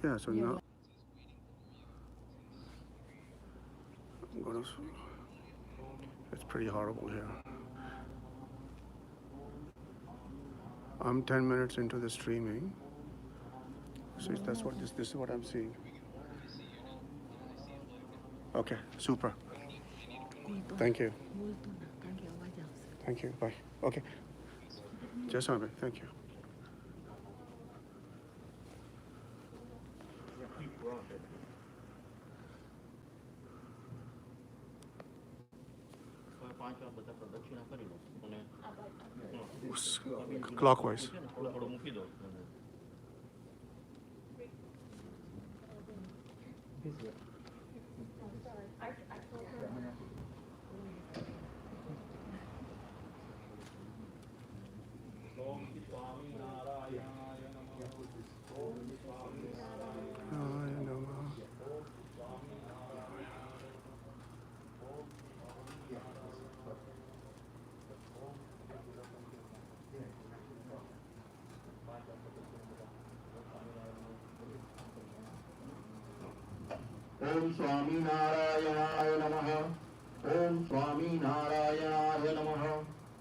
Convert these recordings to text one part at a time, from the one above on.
Yeah, so now I'm gonna. It's pretty horrible here. I'm 10 minutes into the streaming. So that's what this is what I'm seeing. Okay, super. Thank you. Thank you. Bye. Okay. Just a minute. Thank you. Clockwise. Om Swaminarayan Namaha. Om Swaminarayan Namaha.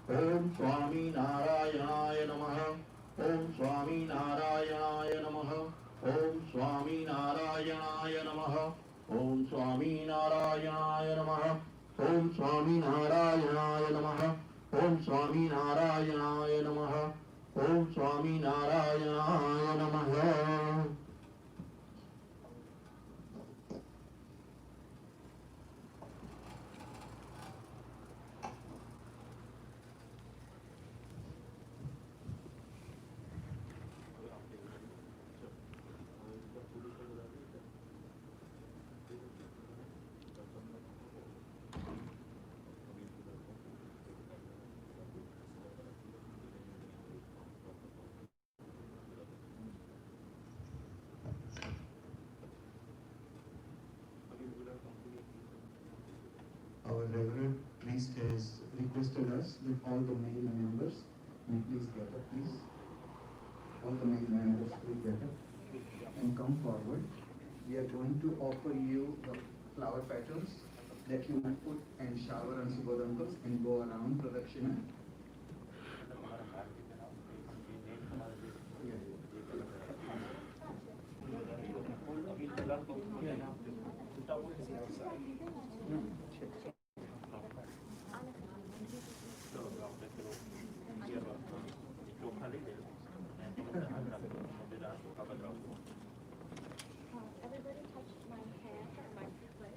Om Swaminarayan Namaha. Om Swaminarayan Namaha. Om Swaminarayan Namaha. Om Swaminarayan Namaha. Om Swaminarayan Namaha. Om Swaminarayan Namaha. Om Swaminarayan Namaha. Our Reverend Priest has requested us that all the male members may please get up, please. All the male members please get up and come forward. We are going to offer you the flower petals that you might put and shower on Subodh uncles and go around Pradakshina.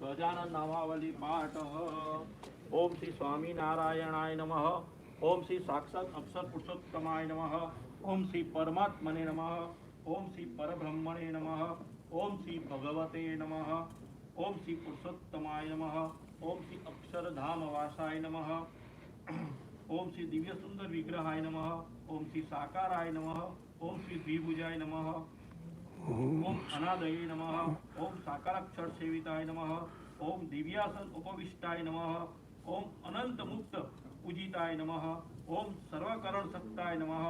Gajanan नामावली पाठ। ओम श्री स्वामीनारायणाय नमः। ओम श्री साक्षात अक्षर पुरुषोत्तमाय नमः। ओम श्री परमात्मने नमः। ओम श्री परब्रह्मणे नमः। ओम श्री भगवते नमः। ओम श्री पुरुषोत्तमाय नमः। ओम श्री अक्षरधाम वासाय नमः। ओम श्री दिव्य सुंदर विग्रहाय नमः। ओम श्री साकाराय नमः। ओम श्री द्विभुजाय नमः। ओम अनादये नमः। ओम साकाराक्षर सेविताय नमः। ओम दिव्यासन उपविष्टाय नमः। ओम अनंत मुक्त पूजिताय नमः। ओम सर्वकरण सक्ताय नमः।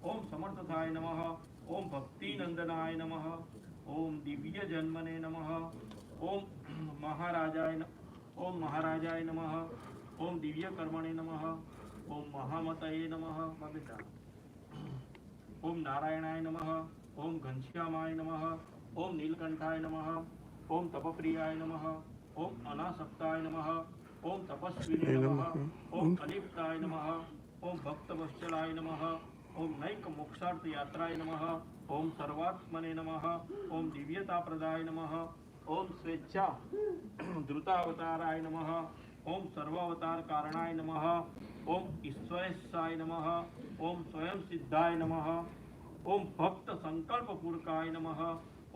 ओम समर्थताय नमः। ओम भक्ति नंदनाय नमः। ओम दिव्य जन्मने नमः। ओम महाराजाय नमः। ओम दिव्य कर्मणे नमः। ओम महामतये नमः। ओम नारायणाय नमः। ओम घनश्यामाय नमः। ओम नीलकंठाय नमः। ओम तपप्रियाय नमः। ओम अनासक्ताय नमः। ओम तपस्विने नमः। ओम अलिप्ताय नमः। ओम भक्तवत्सलाय नमः। ओम नैक मोक्षार्थ यात्राय नमः। ओम सर्वात्मने नमः। ओम दिव्यताप्रदाय नमः। ओम स्वेच्छा द्रुतावताराय नमः। ओम सर्वावतार कारणाय नमः। ओम ईश्वरेशाय नमः। ओम स्वयं सिद्धाय नमः। ओम भक्त संकल्प पूर्वकाय नमः।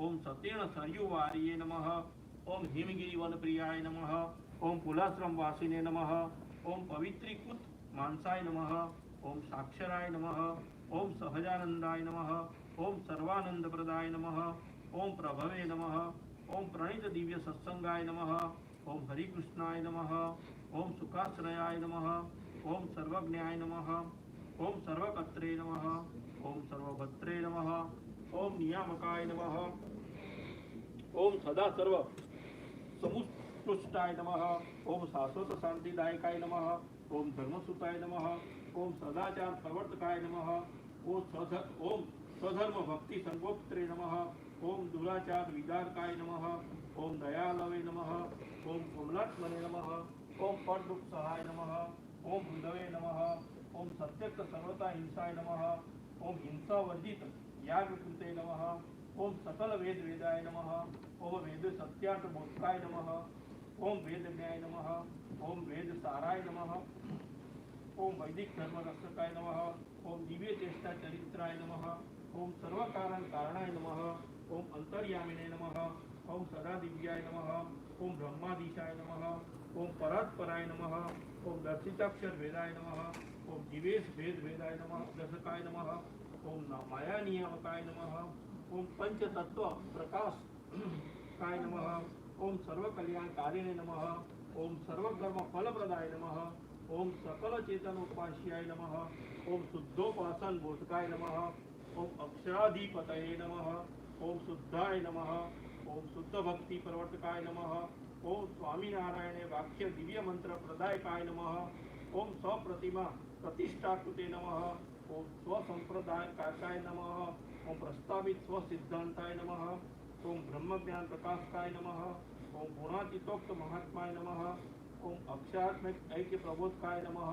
ओम सतेन सरयुवार्ये नमः। ओम हिमगिरी वन प्रियाय नमः। ओम पुलाश्रम वासिने नमः। ओम पवित्रीकृत मानसाय नमः। ओम साक्षराय नमः। ओम सहजानंदाय नमः। ओम सर्वानंद प्रदाय नमः। ओम प्रभवे नमः। ओम प्रणीत दिव्य सत्संगाय नमः। ओम हरिकृष्णाय नमः। ओम सुखाश्रयाय नमः। ओम सर्वज्ञाय नमः। ओम सर्वकर्त्रे नमः। ओम सर्वभद्रे नमः। ओम नियामकाय नमः। ओम सदा सर्व समुत्कृष्टाय नमः। ओम शाश्वत शांतिदायकाय नमः। ओम धर्मसुताय नमः। ओम सदाचार प्रवर्तकाय नमः। ओम स्वधर्म भक्ति संगोप्त्रे नमः। ओम दुराचार विदारकाय नमः। ओम दयालवे नमः। ओम कमलात्मने नमः। ओम परदुख सहाय नमः। ओम हृदये नमः। ओम सत्यक्त सर्वता हिंसाय नमः। ओम हिंसा वर्जित यागकृते नमः। ओम सकल वेद वेदाय नमः। ओम वेद सत्यार्थ बोधकाय नमः। ओम वेद न्याय नमः। ओम वेद साराय नमः। ओम वैदिक धर्म रक्षकाय नमः। ओम दिव्य चेष्टा चरित्राय नमः। ओम सर्व कारण कारणाय नमः। ओम अंतर्यामिने नमः। ओम सदा दिव्याय नमः। ओम ब्रह्माधीशाय नमः। ओम परात्पराय नमः। ओम दर्शिताक्षर वेदाय नमः। ओम जीवेश भेद वेदाय नमः दर्शकाय नमः। ओम माया नियामकाय नमः। ओम पंच तत्व प्रकाश काय नमः। ओम सर्व कल्याण कारिणे नमः। ओम सर्वकर्म फलप्रदाय नमः। ओम सकल चेतन उपास्याय नमः। ओम शुद्धोपासन बोधकाय नमः। ओम अक्षराधिपतये नमः। ओम शुद्धाय नमः। ओम शुद्ध भक्ति प्रवर्तकाय नमः। ओम स्वामीनारायण वाक्य दिव्य मंत्र प्रदायकाय नमः। ओम स्वप्रतिमा प्रतिष्ठाकृते नमः। ओम स्वसंप्रदाय काकाय नमः। ओम प्रस्तावित स्वसिद्धांताय नमः। ओम ब्रह्मज्ञान प्रकाशकाय नमः। ओम गुणातीतोक्त महात्माय नमः। ओम अक्षरात्मक ऐक्य प्रबोधकाय नमः।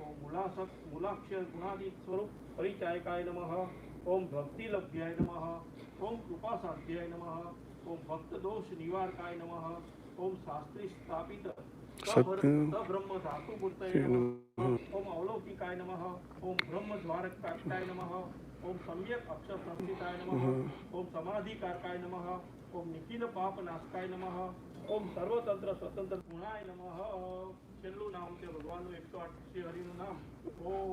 ओम मूलाक्षर गुणातीत स्वरूप परिचायकाय नमः। ओम भक्ति लभ्याय नमः। ओम कृपा साध्याय नमः। ओम भक्त दोष निवारकाय नमः। ओम शास्त्री स्थापित सब्रह्म धातु मूर्तये नमः। ओम अवलौकिकाय नमः। ओम ब्रह्म द्वारकाय नमः। ओम सम्यक अक्षर संहिताय नमः। ओम समाधिकारकाय नमः। ओम निखिल पाप नाशकाय नमः। ओम सर्वतंत्र स्वतंत्र गुणाय नमः। છેલ્લું નામ છે ભગવાનનું 108 શ્રી હરિનું નામ ઓમ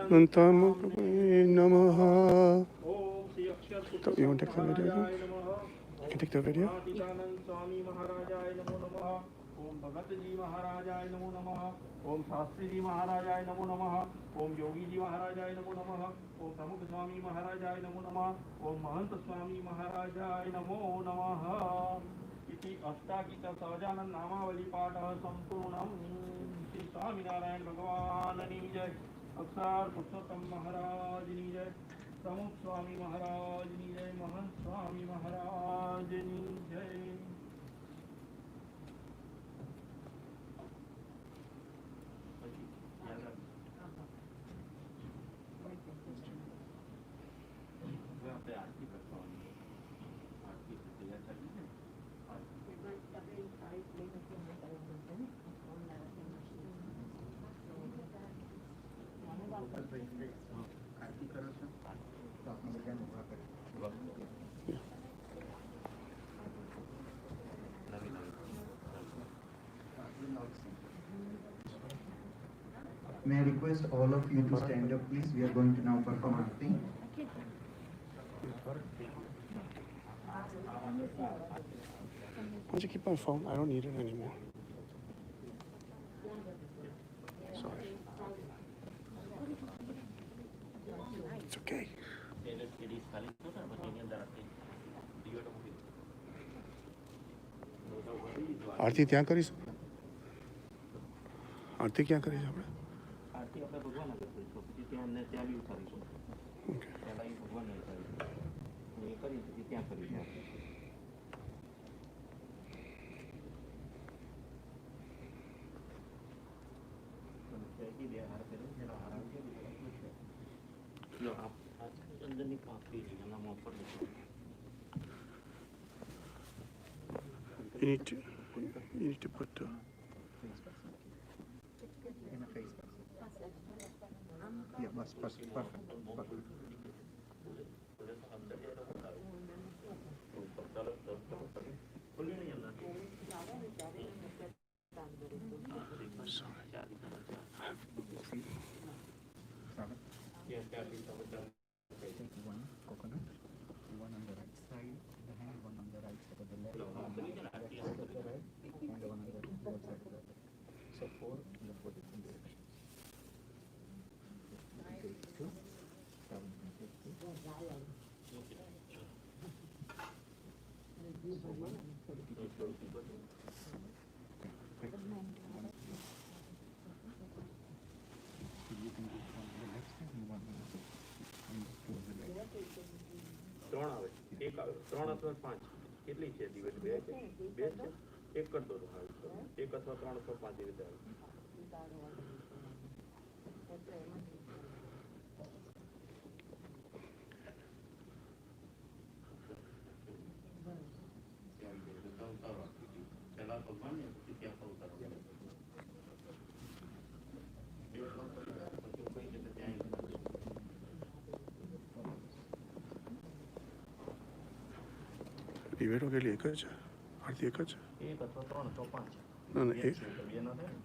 Anantamukhaye Namaha. Om Shri Akshar So you want to take the video? મહારાજાય નમઃ. You can take the video. Gunatitanand स्वामी महाराजाय नमो नमः। ओम भगत जी महाराजाय नमो नमः। ओम शास्त्री जी महाराजाय नमो नमः। ओम योगी जी महाराजाय नमो नमः। ओम प्रमुख स्वामी महाराजाय नमो नमः। ओम महंत स्वामी महाराजाय नमो नमः। इति अष्टागीत सहजानंद नामावली पाठः संपूर्णम्। श्री स्वामीनारायण भगवान की जय। अक्षर पुरुषोत्तम महाराज की जय। प्रमुख स्वामी महाराज की जय। महंत स्वामी महाराज की जय। May I request all of you to stand up, please? We are going to now perform Aarti. Why don't you keep my phone? I don't need it anymore. Sorry. It's okay. આરતી ત્યાં કરીશું. આરતી ક્યાં કરીશું આપણે? આરતી આપણે ભગવાન આગળ કરીશું, પછી ત્યાં ને ત્યાં બી ઉતારીશું. ઓકે. પહેલાં એ ભગવાન ઉતારીશું, એ કરી પછી ત્યાં કરીશું. બે હાર કર્યો, જેનો હાર આવી ગયો અંદરની પાપડી એનામાં ઉપર You need to put In a face. Yeah, perfect. One coconut, one on the right side, the hand, one on the right side of the leg, one on the right, and one on the left side of the leg. So 4 on the 3 અથવા 5 કેટલી છે દિવેટ? 2 છે? 2 છે? એક કરી દો તો હાલ. 1 અથવા 3 અથવા 5 એવી રીતે હાલ. પહેલા ભગવાન ને પછી ત્યાં પર ઉતારો. દિવેટો કેટલી? એક જ છે? આરતી એક જ છે? 1 અથવા 3 અથવા 5. ના ના, એક. 2 ના થાય.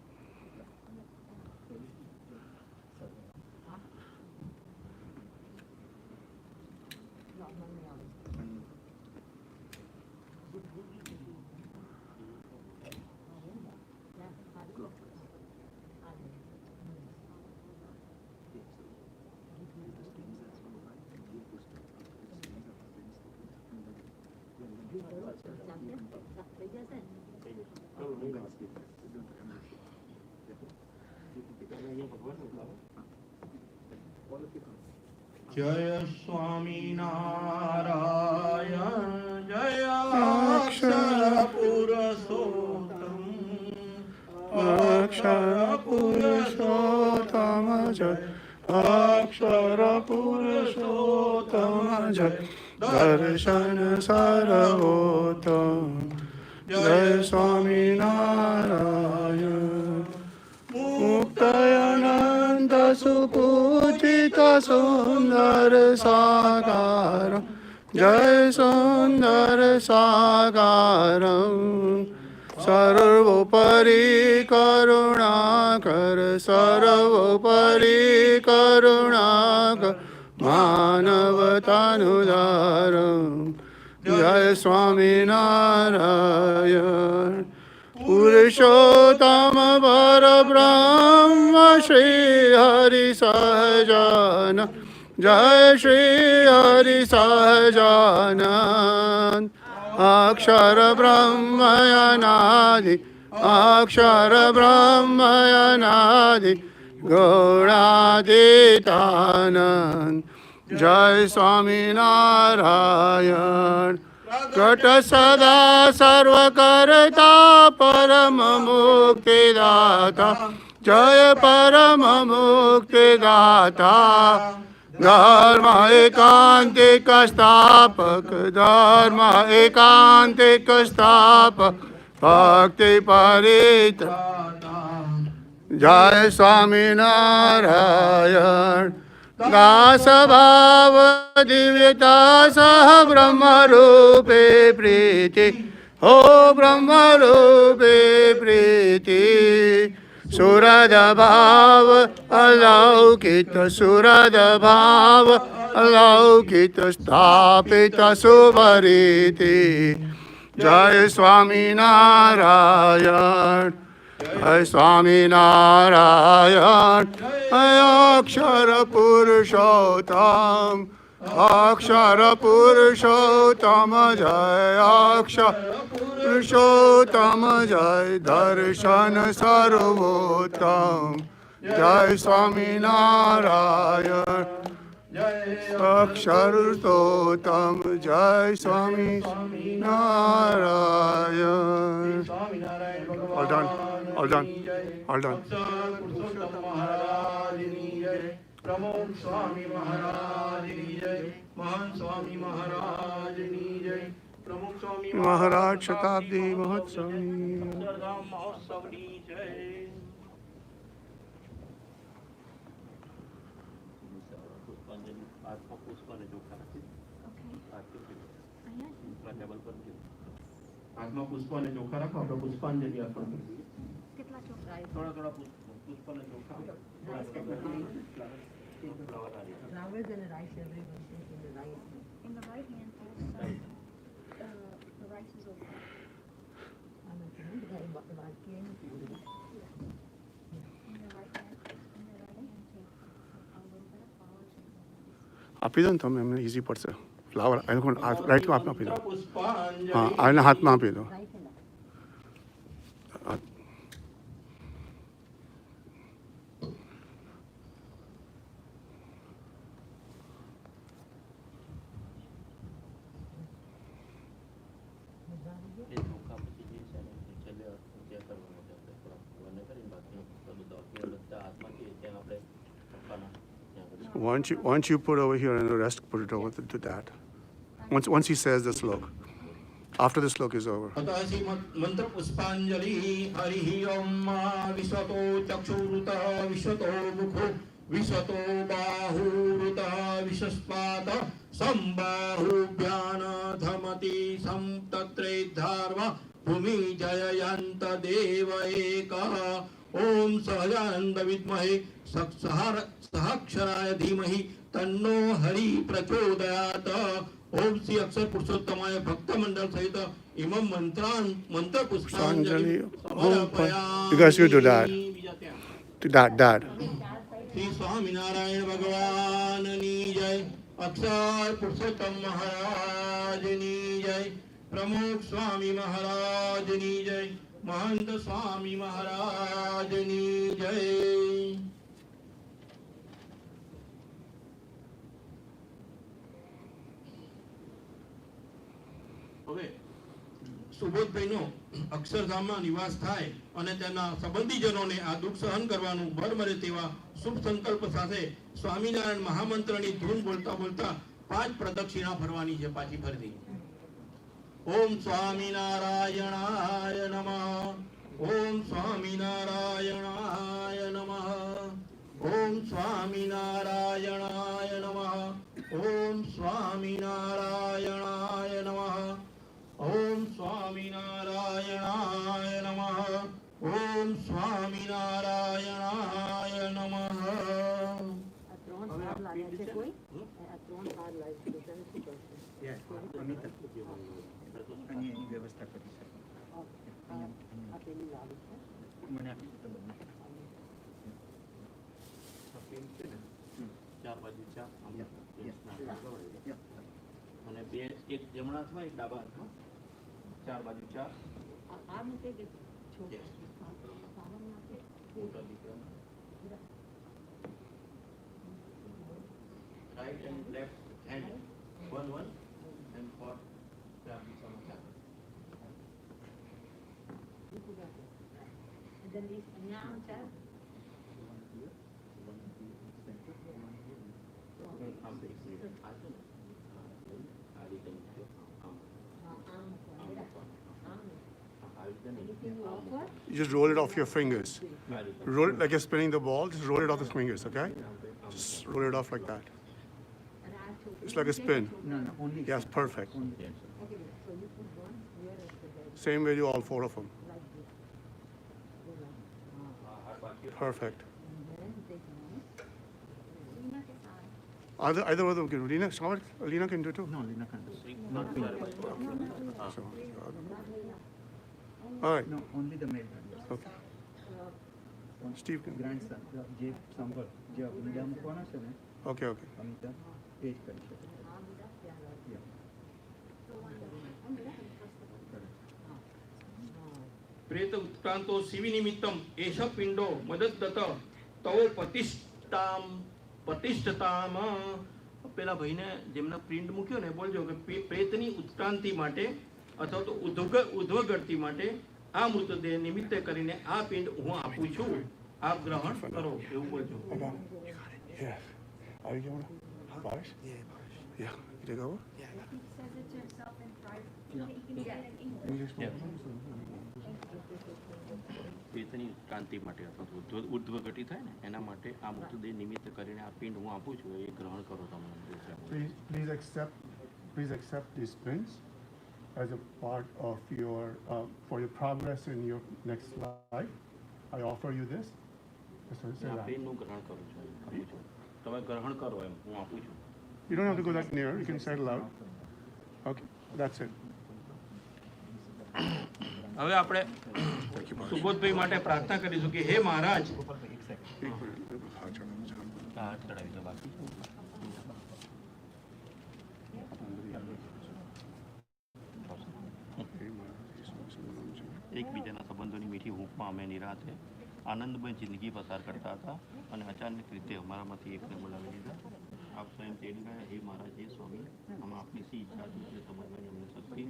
જય સ્વામિનારાયણ જય અક્ષર પુરુષોત્તમ અક્ષર પુરુષોત્તમ જય, અક્ષર પુરુષોત્તમ જય, દર્શન સર્વોત્તમ જય સ્વામિનારાયણ. મુક્તયનંત સુપૂજિત સુંદર સાકાર જય સુંદર સાકારમ. સર્વોપરી કરુણાકર સર્વોપરી કરુણાકર માનવતાનુદારમ જય સ્વામિનારાયણ. પુરુષોત્તમ પરબ્રહ્મ શ્રી હરિ સહજાન જય શ્રી હરિ સહજાનંદ. અક્ષર બ્રહ્મ અનાદિ અક્ષર બ્રહ્મ અનાદિ ગૌણાતીતાનંદ જય સ્વામિનારાયણ. ઘટ સદા સર્વ કરતા પરમ મુક્તિદાતા જય પરમ મુક્તિદાતા. ધર્મ એકાંતિક સ્થાપક ધર્મ એકાંતિક સ્થાપક ભક્તિ પરિત્રાતા જય સ્વામિનારાયણ. દાસ ભાવ દિવ્યતા સહ બ્રહ્મ રૂપે પ્રીતિ હો બ્રહ્મ રૂપે પ્રીતિ. સુરદ ભાવ અલૌકિત સુરદ ભાવ અલૌકિત સ્થાપિત સુભરીતિ જય સ્વામિનારાયણ. જય સ્વામિનારાયણ. અક્ષર પુરુષોત્તમ અક્ષર પુરુષોત્તમ જય અક્ષર પુરુષોત્તમ જય દર્શન સર્વોત્તમ જય સ્વામિનારાયણ. અક્ષરોત્તમ જય Swaminarayan. All done. All done. All done. Pramod સ્વામી મહારાજની જય. મહાન સ્વામી મહારાજની જય. પ્રમુખ સ્વામી મહારાજ શતાબ્દી મહોત્સવની અક્ષરધામ મહોત્સવની જય. હાથમાં પુષ્પ અને ચોખા રાખો. આપણે પુષ્પાંજલિ અર્પણ કરીએ. થોડા થોડા પુષ્પ અને ચોખા. Flowers and rice, everyone thinks in the right. In the right hand, the rice is over. I'm a friend, the guy bought the right hand. In the right hand, take a little bit of flowers and આપી દો ને તમે, એમને easy પડશે. Flower એને કોણ right હાથમાં આપી દો. પુષ્પાંજલિ. હા આને હાથમાં આપી દો. Right hand. once you put over here and the rest put it over to that. Once he says the slok. After the slok is over. अतः मंत्र पुष्पांजलि हरि ओम विश्वतो चक्षुरुतः विश्वतो मुखो विश्वतो बाहुरुतः विश्वस्पात संबाहुभ्यान धमति संतत्रे धार्व भूमि जययन्त देव एकः ओम सहजानंद विद्महे सहक्षराय धीमहि तन्नो हरि प्रचोदयात् ओम श्री अक्षर पुरुषोत्तमाय भक्त मंडल सहित इमं मंत्र पुष्पांजलि You guys should do that. To that. Shri Swaminarayan भगवान नी जय अक्षर पुरुषोत्तम महाराज नी जय प्रमुख स्वामी महाराज नी जय महंत स्वामी महाराज नी जय હવે સુબોધભાઈનો અક્ષરધામમાં નિવાસ થાય અને તેના સંબંધીજનોને આ દુઃખ સહન કરવાનું ભર મળે તેવા શુભ સંકલ્પ સાથે સ્વામિનારાયણ મહામંત્રની ધૂન બોલતા બોલતા 5 પ્રદક્ષિણા ફરવાની છે પાછી ફરતી ઓમ સ્વામિનારાયણાય નમઃ ઓમ સ્વામિનારાયણાય નમઃ ઓમ સ્વામિનારાયણાય નમઃ ઓમ સ્વામિનારાયણાય નમઃ ओम स्वामीनारायणाय नमः ओम स्वामीनारायणाय नमः व्यवस्था કરી મને ચાર બાજુ ચા અને બે એક જમણા હાથમાં એક ડાબા હાથમાં ચાર બાજુ ચાર right and left hand one and for ચાર દિશામાં ચાર આમ એક મિનિટ આ છે ને આ રીતે You just roll it off your fingers. Roll it like you're spinning the ball. Just roll it off the fingers, okay? Just roll it off like that. It's like a spin. No, only Yes, perfect. only. Same way you all 4 of them. Perfect. Either of them can. Leena can do it too. No, Leena can't do it. Not me. So, all right. No, only the male members. Okay. Steve can. Grandson, જે સંભળ જે media મૂકવાના છે ને Okay, okay. Amita તે જ કરી શકે. પ્રેત ઉત્ક્રાંતો શિવી નિમિત્તમ એષ પિંડો મદદત તવો પ્રતિષ્ઠતામ પેલા ભાઈને જેમના પ્રિન્ટ મૂક્યો ને બોલજો કે પ્રેતની ઉત્ક્રાંતિ માટે અથવા તો ઉદ્વગતિ માટે આ મૃતદેહ નિમિત્તે કરીને આ પિંડ હું આપું છું આપ ગ્રહણ કરો એવું બોલજો Yes. Are you going to Barish? Yeah. You take over? English? પ્રેતની ઉત્ક્રાંતિ માટે અથવા તો ઉદ્વગતિ થાય ને એના માટે આ મૃતદેહ નિમિત્ત કરીને આ પિંડ હું આપું છું એ ગ્રહણ કરો તમે Please accept these pins as a part of your for your progress in your next life. I offer you this. આ પિંડ હું ગ્રહણ કરું છું આપું છું તમે ગ્રહણ કરો એમ હું આપું છું. You don't have to go that near. You can say it loud. Okay, that's it. હવે આપણે સુબોધભાઈ માટે પ્રાર્થના કરીશું કે હે મહારાજ એકબીજાના સંબંધોની મીઠી હૂંફમાં અમે નિરાતે આનંદમય જિંદગી પસાર કરતા હતા અને અચાનક રીતે અમારામાંથી એકને બોલાવી દીધા આપ સ્વયં તેડી ગયા હે મહારાજ હે સ્વામી આમાં આપની સી ઈચ્છા હતી તે સમજવાની અમને શક્તિ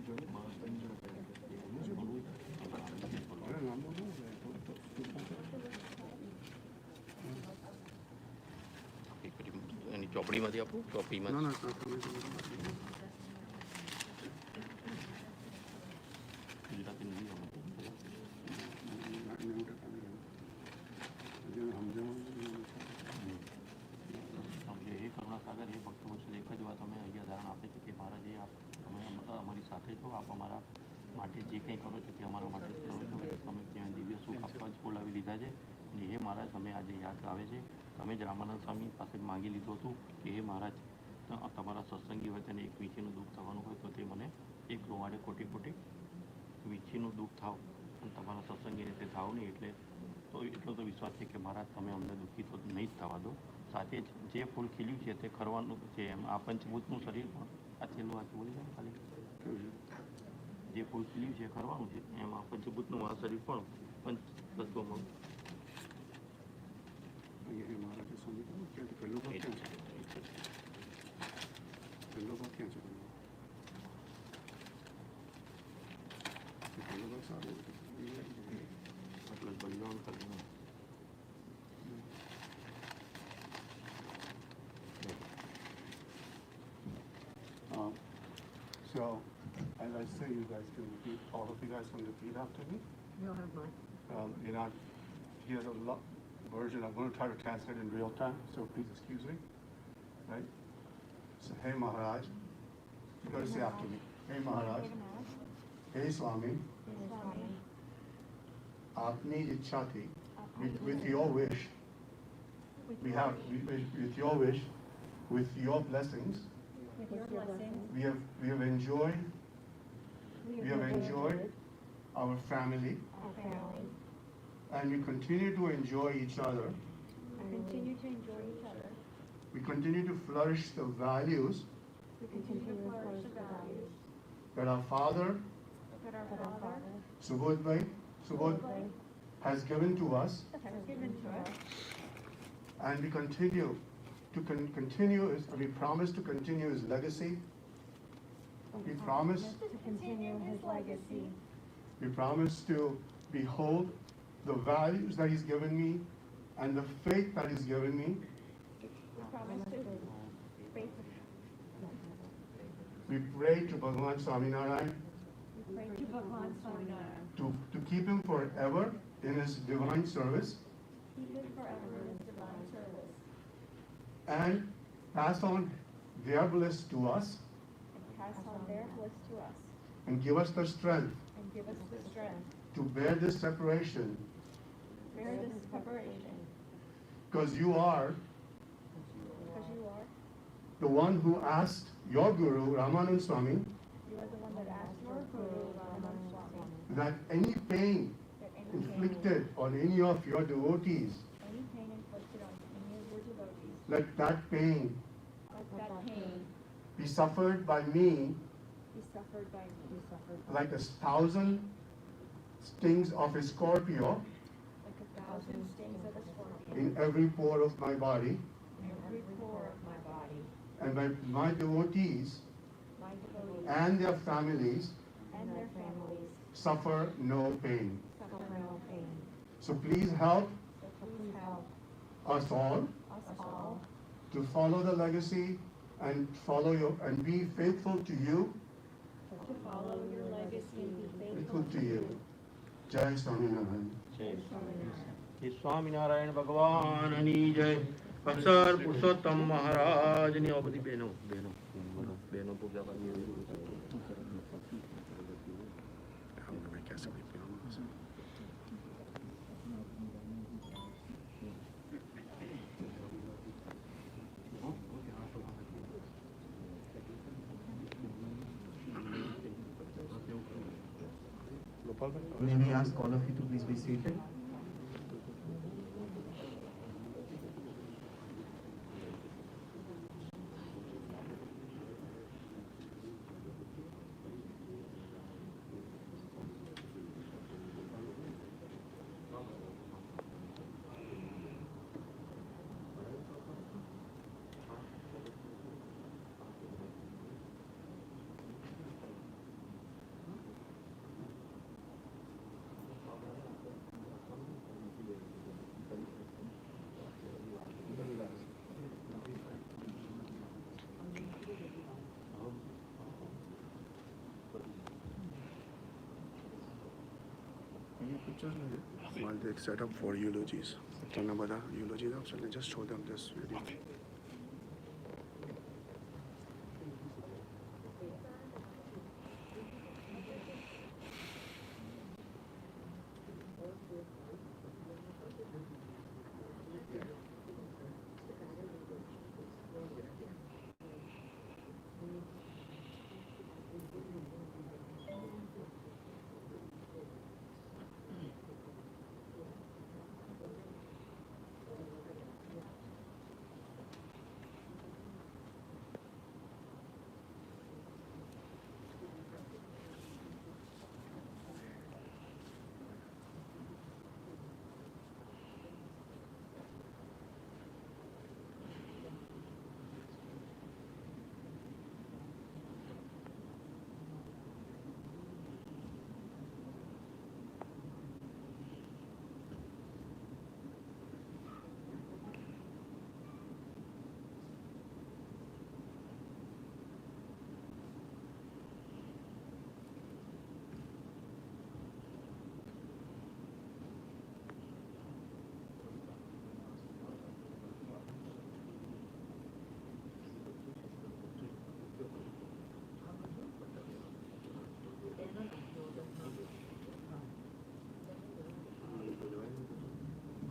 એની ચોપડીમાંથી આપું ચોપડીમાં No, it's not coming. Gujarati નથી સમજે એ કરુણા સાગર એ ભક્તો વચ્ચે એક જ વાત અમે અહીંયા ધારણ આપે છે કે મહારાજ એ તમે અમારી સાથે છો, આપ અમારા માટે જે કંઈ કરો છો તે અમારા માટે જ કરો છો. તમે ત્યાં દિવ્ય સુખ આપવા જ બોલાવી લીધા છે અને એ મહારાજ અમે આજે યાદ આવે છે. તમે જ રામાનંદ સ્વામી પાસે માંગી લીધું હતું કે એ મહારાજ તમારા સત્સંગી હોય તેને એક વીંછીનું દુઃખ થવાનું હોય તો તે મને એક રૂવાડે કોટી કોટી વીંછીનું દુઃખ થાવ અને તમારા સત્સંગી રીતે થાવ નહીં. એટલે તો એટલો તો વિશ્વાસ છે કે મહારાજ તમે અમને દુઃખી તો નહીં જ થવા દો. સાથે જ જે ફૂલ ખીલ્યું છે તે ખરવાનું છે. એમ આ પંચભૂતનું શરીર પણ આ છેલ્લું આ બોલી જાય ખાલી જે ફૂલ ખીલ્યું છે ખરવાનું છે. એમ આ પંચભૂતનું આ શરીર પણ પંચતત્વમાં મહારાજ સ્વામી પહેલો ભાગ ક્યાં છે? પહેલો ભાગ ક્યાં છે? પહેલો ભાગ સારો એટલે બલિદાન કરીને So, as I say, you guys can repeat, all of you guys can repeat after me. You'll have mine. Here's a version. I'm going to try to translate in real time, so please excuse me. Right? So, hey Maharaj, you got to say after me. Hey Maharaj, hey Swami, Apni Ichhati, with your wish, with your wish, with your blessings, we have enjoyed our family, and we continue to enjoy each other. We continue to flourish the values that our father, Subodh has given to us, and we continue to continue. We promise to continue his legacy. We promise To continue his legacy. We promise to behold the values that he's given me and the faith that he's given me. We pray to Bhagavan Swaminarayan to keep him forever in his divine service and pass on their bliss to us and give us the strength to bear this separation, because you are the one who asked your Guru Ramanand Swami that any pain inflicted on any of your devotees, let that pain be suffered by me like 1,000 stings of a scorpio in every pore of my body, and by my devotees and their families suffer no pain. So please help us all to follow the legacy and be faithful to you. Faithful to you. Jai Swaminarayan. Swaminarayan ભગવાનની જય. અક્ષર પુરુષોત્તમ મહારાજની આ બધી બહેનો પૂજા કરી. May we ask all of you to please be seated? While they set up for eulogies. Eulogies also, just show them this video. Okay.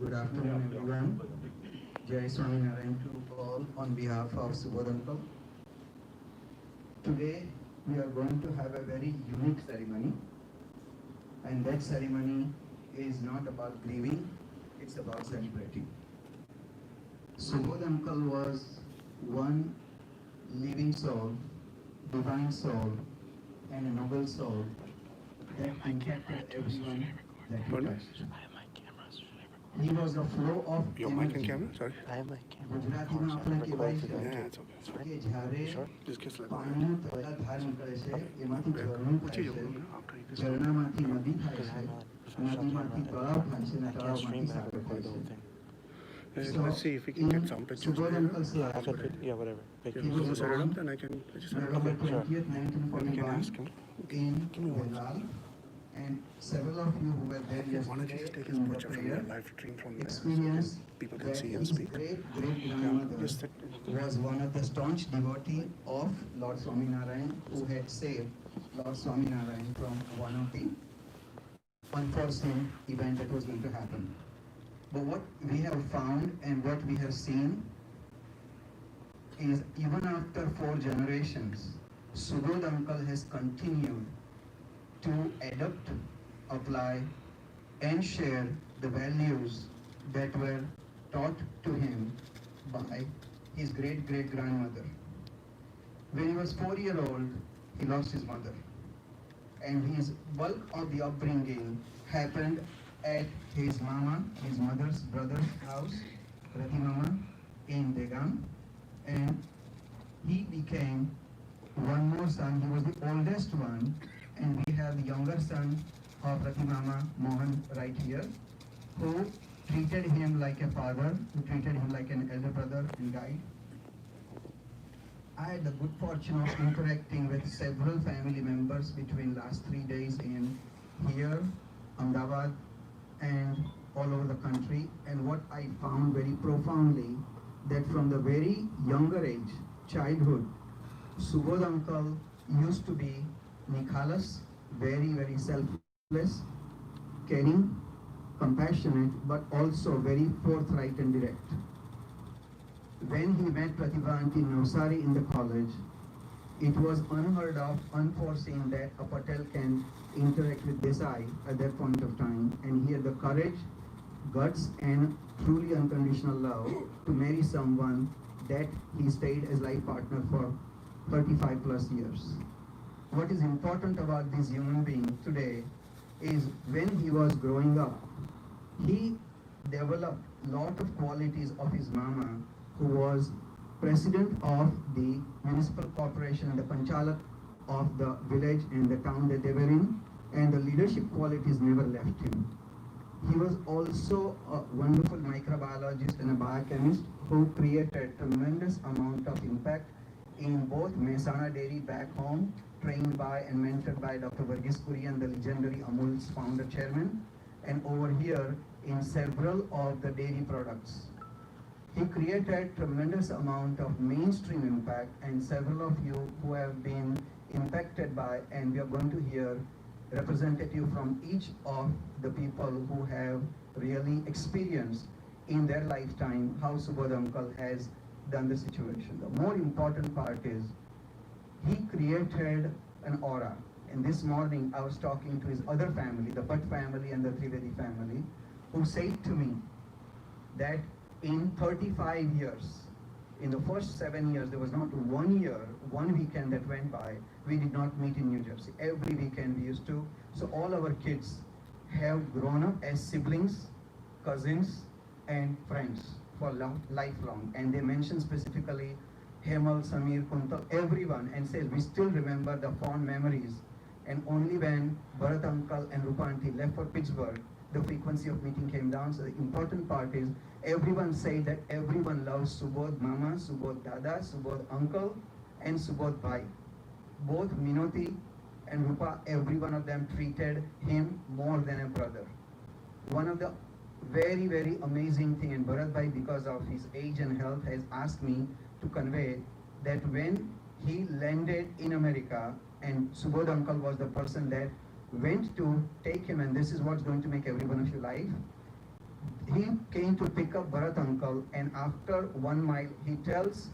Good afternoon, everyone. Jai Swaminarayan to all on behalf of Subodh Uncle. Today, we are going to have a very unique ceremony. And that ceremony is not about grieving, it's about celebrating. Subodh Uncle was one living soul, divine soul, and a noble soul that impacted everyone that he touched. He was a flow of Your mic and camera? Sorry. I have my camera. Gujarati માં આપણે કહેવાય છે Yeah, it's okay. કે જ્યારે Sure. Just kiss like પાણીનું પહેલા ધાર નીકળે છે એમાંથી ઝરણું થાય Uchi, છે after you kiss. ઝરણામાંથી નદી થાય છે નદીમાંથી તળાવ થાય છે અને I can't stream તળાવમાંથી back Sagar record થાય the whole છે. thing. Let's see if we can get some pictures. Subodh Uncle's I life, can fit, yeah, whatever. Yeah, Pictures. was you set it born up, then I can just set it up. November Sure. 20th, We can 1941 ask him. in Bengal, and several of you who were there Why don't you just yesterday take his in the picture from prayer your live stream from there, so experienced people can that see and his speak. great-great-grandmother Just sit. was one of the staunch devotee of Lord Swaminarayan, who had saved Lord Swaminarayan from one of the unforeseen event that was going to happen. But what we have found and what we have seen is even after 4 generations, Subodh Uncle has continued to adopt, apply, and share the values that were taught to him by his great-great-grandmother. When he was 4-year-old, he lost his mother. And his bulk of the upbringing happened at his mother's brother's house, Prati Mama, in Degan. And he became one more son. He was the oldest one. And we have the younger son of Prati Mama, Mohan, right here, who treated him like a father, who treated him like an elder brother and guide. I had the good fortune of interacting with several family members between last 3 days in here, Ahmedabad, and all over the country. And what I found very profoundly, that from the very younger age, childhood, Subodh Uncle used to be nikhalas, very, very selfless, caring, compassionate, but also very forthright and direct. When he met Pratibha Aunty Navsari in the college, it was unheard of, unforeseen that a Patel can interact with Desai at that point of time, and he had the courage, guts, and truly unconditional love to marry someone that he stayed as life partner for 35 plus years. What is important about this human being today is when he was growing up, he developed a lot of qualities of his mama, who was president of the municipal corporation and the panchalak of the village and the town that they were in, and the leadership qualities never left him. He was also a wonderful microbiologist and a biochemist who created tremendous amount of impact in both Mehsana Dairy back home, trained by and mentored by Dr. Varghese Kurian, the legendary Amul's founder chairman, and over here in several of the dairy products. He created tremendous amount of mainstream impact, and several of you who have been impacted by, and we are going to hear representative from each of the people who have really experienced in their lifetime how Subodh uncle has done the situation. The more important part is he created an aura. And this morning I was talking to his other family, the Bhatt family and the Trivedi family, who said to me that in 35 years, in the first 7 years, there was not 1 year, 1 weekend that went by, we did not meet in New Jersey. Every weekend we used to. So all our kids have grown up as siblings, cousins, and friends for lifelong. And they mention specifically Hemal, Samir, Kuntal, everyone, and says we still remember the fond memories. And only when Bharat uncle and Rupa auntie left for Pittsburgh, the frequency of meeting came down. So the important part is everyone say that everyone loves Subodh Mama, Subodh Dada, Subodh uncle, and Subodh Bhai. Both Minoti and Rupa, every one of them treated him more than a brother. One of the very, very amazing thing, and Bharat Bhai, because of his age and health, has asked me to convey that when he landed in America, and Subodh uncle was the person that went to take him, and this is what's going to make every one of you live. He came to pick up Bharat uncle, and after 1 mile, he tells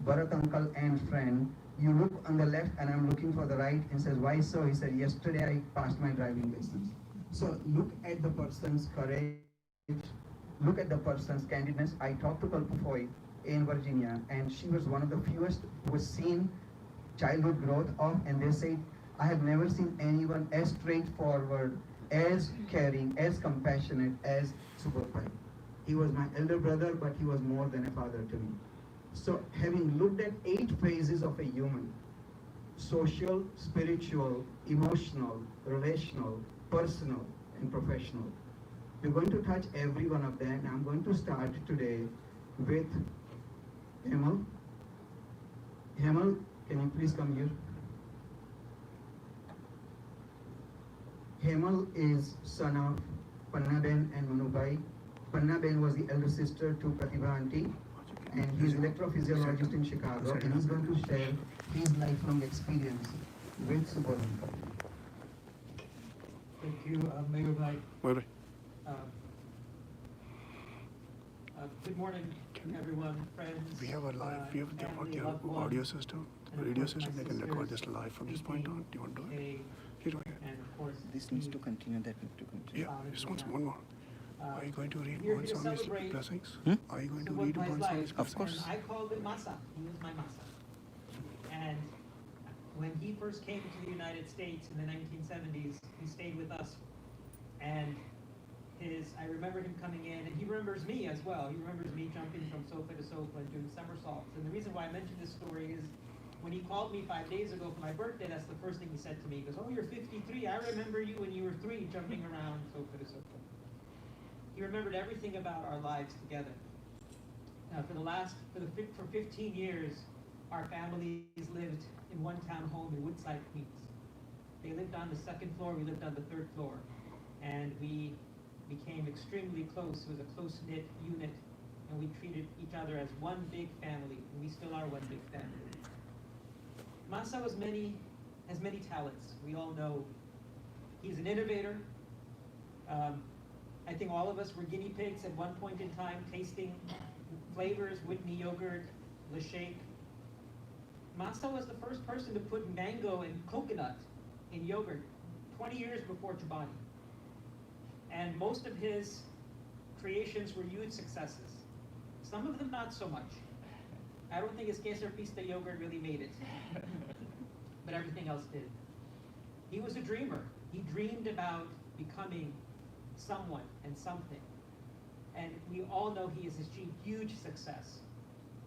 Bharat uncle and friend, you look on the left and I'm looking for the right, and says, why so? He said, yesterday I passed my driving license. So look at the person's courage, look at the person's candidness. I talked to Kalpufoy in Virginia, and she was one of the fewest who was seen childhood growth of, and they said, I have never seen anyone as straightforward, as caring, as compassionate as Subodhbhai. He was my elder brother, but he was more than a father to me. So having looked at 8 phases of a human, social, spiritual, emotional, relational, personal, and professional, we're going to touch every one of them. I'm going to start today with Hemal. Hemal, can you please come here? Hemal is son of Pannaben and Manubai. Pannaben was the elder sister to Pratibha auntie, and he's an electrophysiologist in Chicago, and he's going to share his lifelong experience with Subodh. Thank you, Mayor Bhai. Good morning, everyone, friends. We have a live, we have family, the loved ones, audio system, and of radio course, my system, they can record sisters, this live from this point on. Do you want to do it? Kay, You do it. and of course, This needs to continue, that needs to continue. Yeah, just one more. Are you going to read We're one here to Swami's celebrate blessings? Are you going to Subodh read Bhai's one life. Swami's blessings? Of course. And I called him Masa. He was my Masa. And when he first came to the United States in the 1970s, he stayed with us. And I remember him coming in, and he remembers me as well. He remembers me jumping from sofa to sofa and doing somersaults. And the reason why I mentioned this story is when he called me 5 days ago for my birthday, that's the first thing he said to me. He goes, oh, you're 53. I remember you when you were 3 jumping around sofa to sofa. He remembered everything about our lives together. Now, for 15 years, our families lived in one town home in Woodside, Queens. They lived on the 2nd floor, we lived on the 3rd floor. And we became extremely close. It was a close-knit unit, and we treated each other as one big family, and we still are one big family. Masa has many talents. We all know he's an innovator. I think all of us were guinea pigs at one point in time, tasting flavors, Whitney yogurt, Le Shake. Masa was the first person to put mango and coconut in yogurt 20 years before Chobani. And most of his creations were huge successes. Some of them not so much. I don't think his Kesar Pista yogurt really made it, but everything else did. He was a dreamer. He dreamed about becoming someone and something. And we all know he has achieved huge success.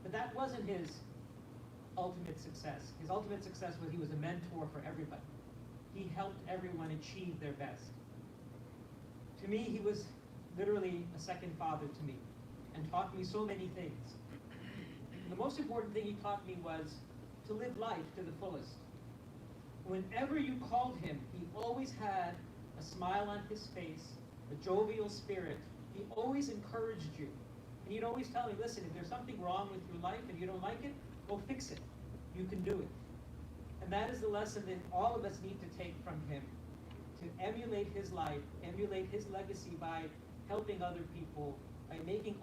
But that wasn't his ultimate success. His ultimate success was he was a mentor for everybody. He helped everyone achieve their best. To me, he was literally a second father to me and taught me so many things. And the most important thing he taught me was to live life to the fullest. Whenever you called him, he always had a smile on his face a jovial spirit. He always encouraged you. And he'd always tell me, listen, if there's something wrong with your life and you don't like it, go fix it. You can do it. And that is the lesson that all of us need to take from him, to emulate his life, emulate his legacy by helping other people, by making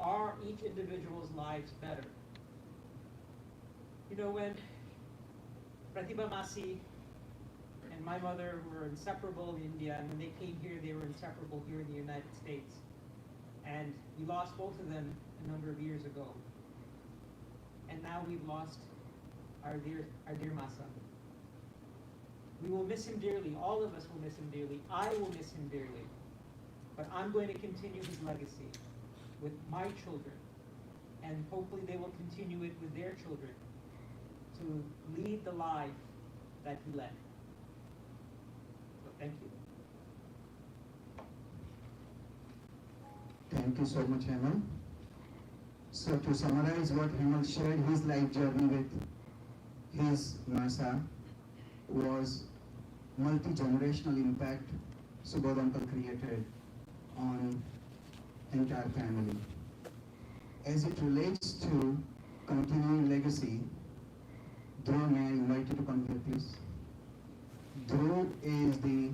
each individual's lives better. You know, when Pratibha Masi and my mother were inseparable in India, and when they came here, they were inseparable here in the United States. And we lost both of them a number of years ago. And now we've lost our dear Masa. We will miss him dearly. All of us will miss him dearly. I will miss him dearly. But I'm going to continue his legacy with my children. And hopefully they will continue it with their children, to lead the life that he led. So thank you. Thank you so much, Hemal. So to summarize what Hemal shared, his life journey with his Masa was multi-generational impact Subodh uncle created on entire family. As it relates to continuing legacy, Dhruv, may I invite you to come here, please? Dhruv is the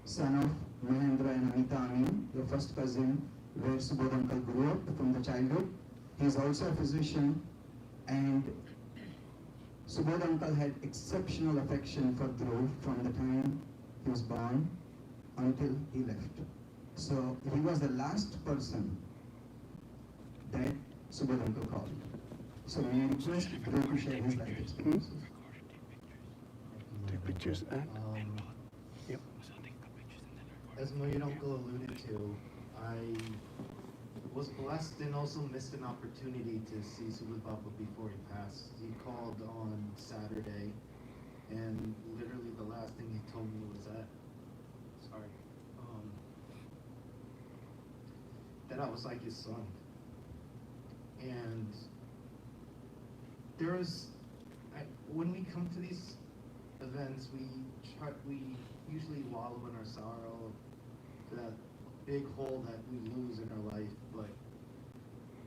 son of Mahendra and Anita Amin, the first cousin where Subodh uncle grew up from the childhood. He is also a physician, and Subodh uncle had exceptional affection for Dhruv from the time he was born until he left. So he was the last person that Subodh uncle called. So may I request Dhruv to share his life experiences. Take pictures and yep. As my uncle alluded to, I was blessed and also missed an opportunity to see Subodh Baba before he passed. He called on Saturday, and literally the last thing he told me was that I was like his son. And there was, when we come to these events, we usually wallow in our sorrow for that big hole that we lose in our life. But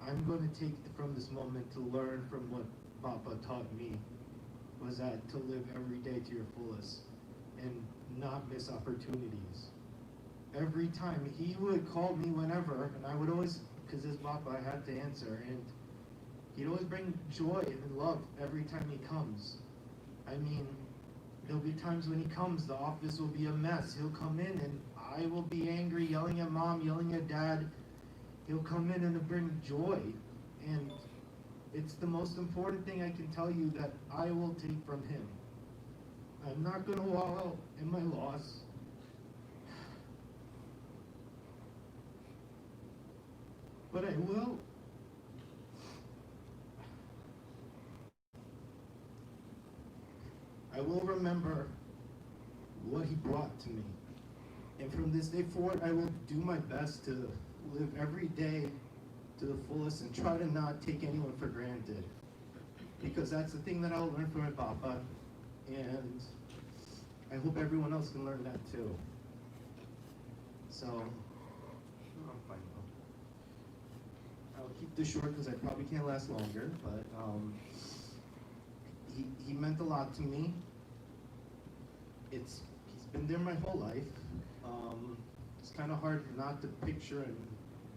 I'm going to take from this moment to learn from what Papa taught me, was that to live every day to your fullest and not miss opportunities. Every time he would call me whenever, and I would always, because his Papa, I had to answer, and he'd always bring joy and love every time he comes. I mean, there'll be times when he comes, the office will be a mess. He'll come in and I will be angry, yelling at mom, yelling at dad. He'll come in and he'll bring joy. And it's the most important thing I can tell you that I will take from him. I'm not going to wallow in my loss. But I will. I will remember what he brought to me. And from this day forward, I will do my best to live every day to the fullest and try to not take anyone for granted. Because that's the thing that I'll learn from my Papa. And I hope everyone else can learn that too. So, I'm fine now. I'll keep this short because I probably can't last longer, but he meant a lot to me. He's been there my whole life. It's kind of hard not to picture him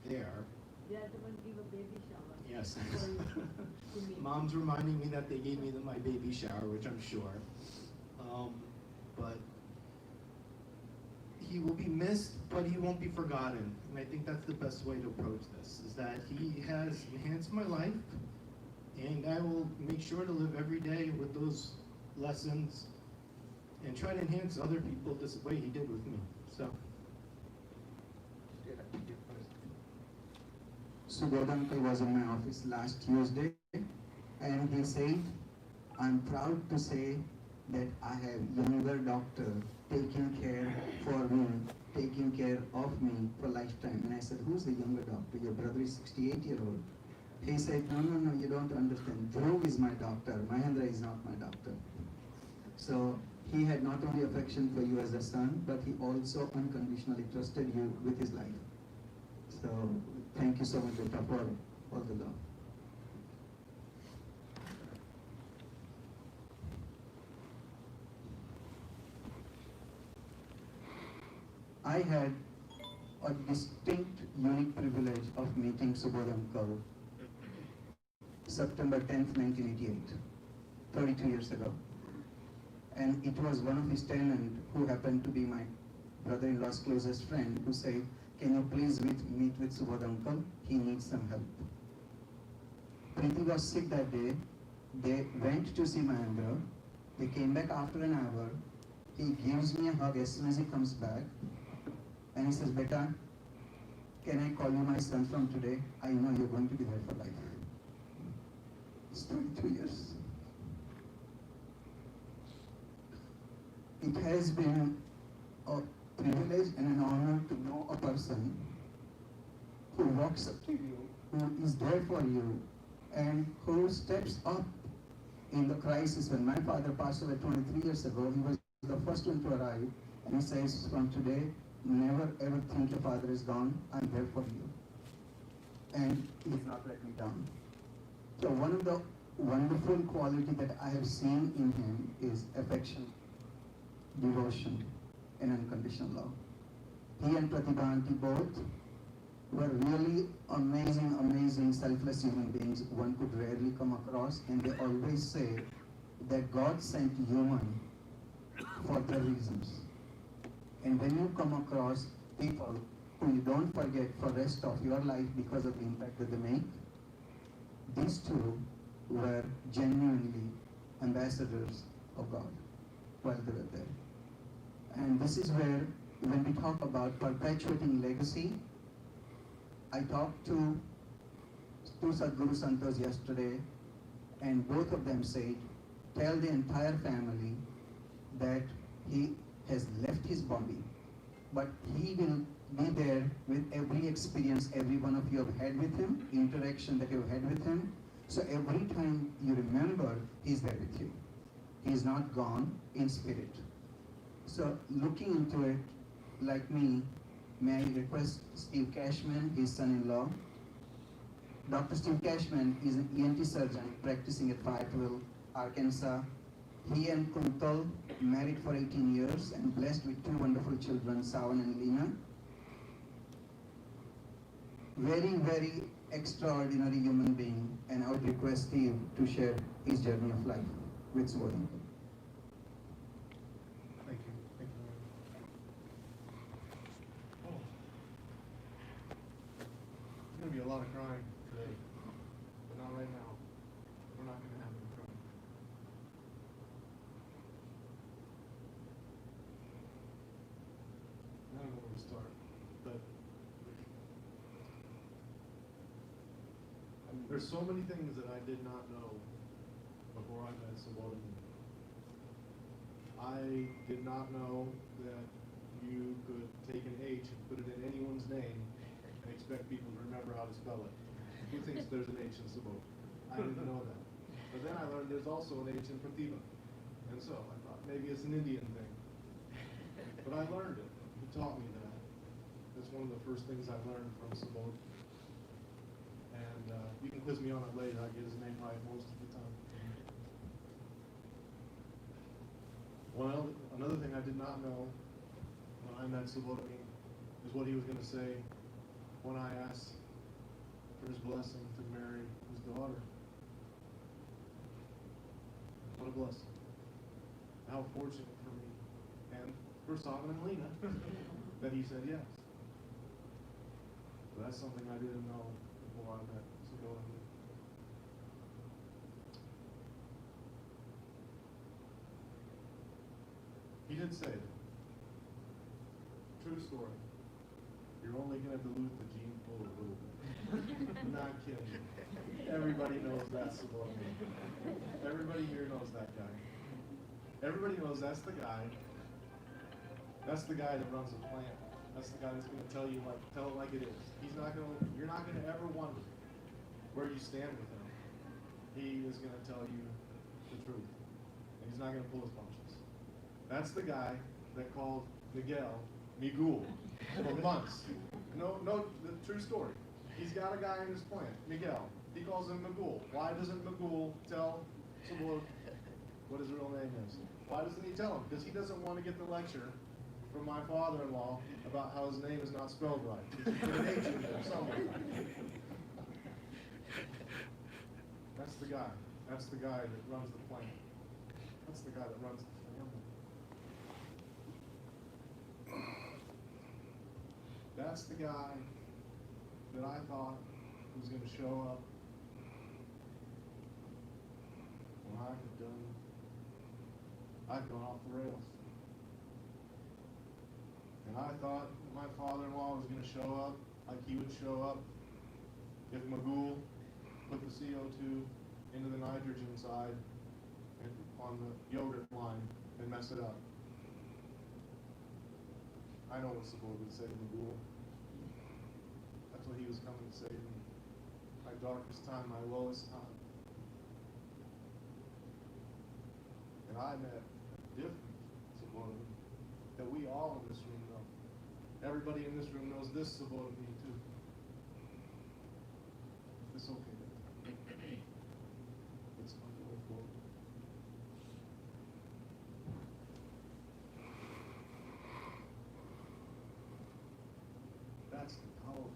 there. They are the one give a baby shower. Yes. To me. Mom's reminding me that they gave me my baby shower, which I'm sure. But he will be missed, but he won't be forgotten. And I think that's the best way to approach this, is that he has enhanced my life, and I will make sure to live every day with those lessons and try to enhance other people this way he did with me. So. Subodh uncle was in my office last Tuesday, and he said, I'm proud to say that I have younger doctor taking care for me, taking care of me for lifetime. And I said, who's the younger doctor? Your brother is 68-year-old. He said, no, you don't understand. Dhruv is my doctor. Mahendra is not my doctor. So he had not only affection for you as a son, but he also unconditionally trusted you with his life. So thank you so much, Beta, for all the love. I had a distinct, unique privilege of meeting Subodh uncle September 10th, 1988, 32 years ago. And it was one of his tenants who happened to be my brother-in-law's closest friend who said, can you please meet with Subodh uncle? He needs some help. Priti was sick that day. They went to see my uncle. They came back after an hour. He gives me a hug as soon as he comes back. And he says, Beta, can I call you my son from today? I know you're going to be there for life. It's 32 years. It has been a privilege and an honor to know a person who walks up to you, who is there for you, and who steps up in the crisis. When my father passed away 23 years ago, he was the first one to arrive, and he says, from today, never ever think your father is gone, I'm there for you. And he has not let me down. So one of the wonderful qualities that I have seen in him is affection, devotion, and unconditional love. He and Pratibha aunty both were really amazing, amazing, selfless human beings one could rarely come across, and they always say that God sent human for their reasons. And when you come across people who you don't forget for the rest of your life because of the impact that they make, these two were genuinely ambassadors of God while they were there. And this is where, when we talk about perpetuating legacy, I talked to two Sadhguru Santos yesterday, and both of them said, tell the entire family that he has left his body, but he will be there with every experience every one of you have had with him, interaction that you have had with him. So every time you remember, he's there with you. He is not gone in spirit. So looking into it, like me, may I request Steve Cashman, his son-in-law. Dr. Steve Cashman is an ENT surgeon practicing at Fayetteville, Arkansas. He and Kunal married for 18 years and blessed with two wonderful children, Savan and Leena. Very, very extraordinary human being, and I would request Steve to share his journey of life with Subodh. Thank you. Thank you. There's going to be a lot of crying today, but not right now. We're not going to have any crying. I don't know where to start, but there's so many things that I did not know before I met Subodh Amin. I did not know that you could take an H and put it in anyone's name and expect people to remember how to spell it. Who thinks there's an H in Subodh? I didn't know that. But then I learned there's also an H in Pratibha. And so I thought maybe it's an Indian thing. But I learned it. He taught me that. That's one of the first things I learned from Subodh. And you can quiz me on it later. I get his name right most of the time. Well, another thing I did not know when I met Subodh Amin is what he was going to say when I asked for his blessing to marry his daughter. What a blessing. How fortunate for me and for Savan and Leena that he said yes. But that's something I didn't know before I met Subodh Amin. He did say it. True story. You're only going to dilute the gene pool a little bit. Not kidding. Everybody knows that's Subodh Amin. Everybody here knows that guy. Everybody knows that's the guy. That's the guy that runs a plant. That's the guy that's going to tell it like it is. You're not going to ever wonder where you stand with him. He is going to tell you the truth. And he's not going to pull his punches. That's the guy that called Miguel Migul for months. No, the true story. He's got a guy in his plant, Miguel. He calls him Migul. Why doesn't Migul tell Subodh what his real name is? Why doesn't he tell him? Because he doesn't want to get the lecture from my father-in-law about how his name is not spelled right. He put an H in there somewhere. That's the guy. That's the guy that runs the plant. That's the guy that runs the family. That's the guy that I thought was going to show up when I'd gone off the rails. And I thought my father-in-law was going to show up like he would show up if Magul put the CO2 into the nitrogen side and on the yogurt line and mess it up. I know what Subodh would say to Magul. That's what he was coming to say to me. My darkest time, my lowest time. And I met a different Subodh that we all in this room know. Everybody in this room knows this Subodh me too. It's okay. It's unbelievable. That's the power.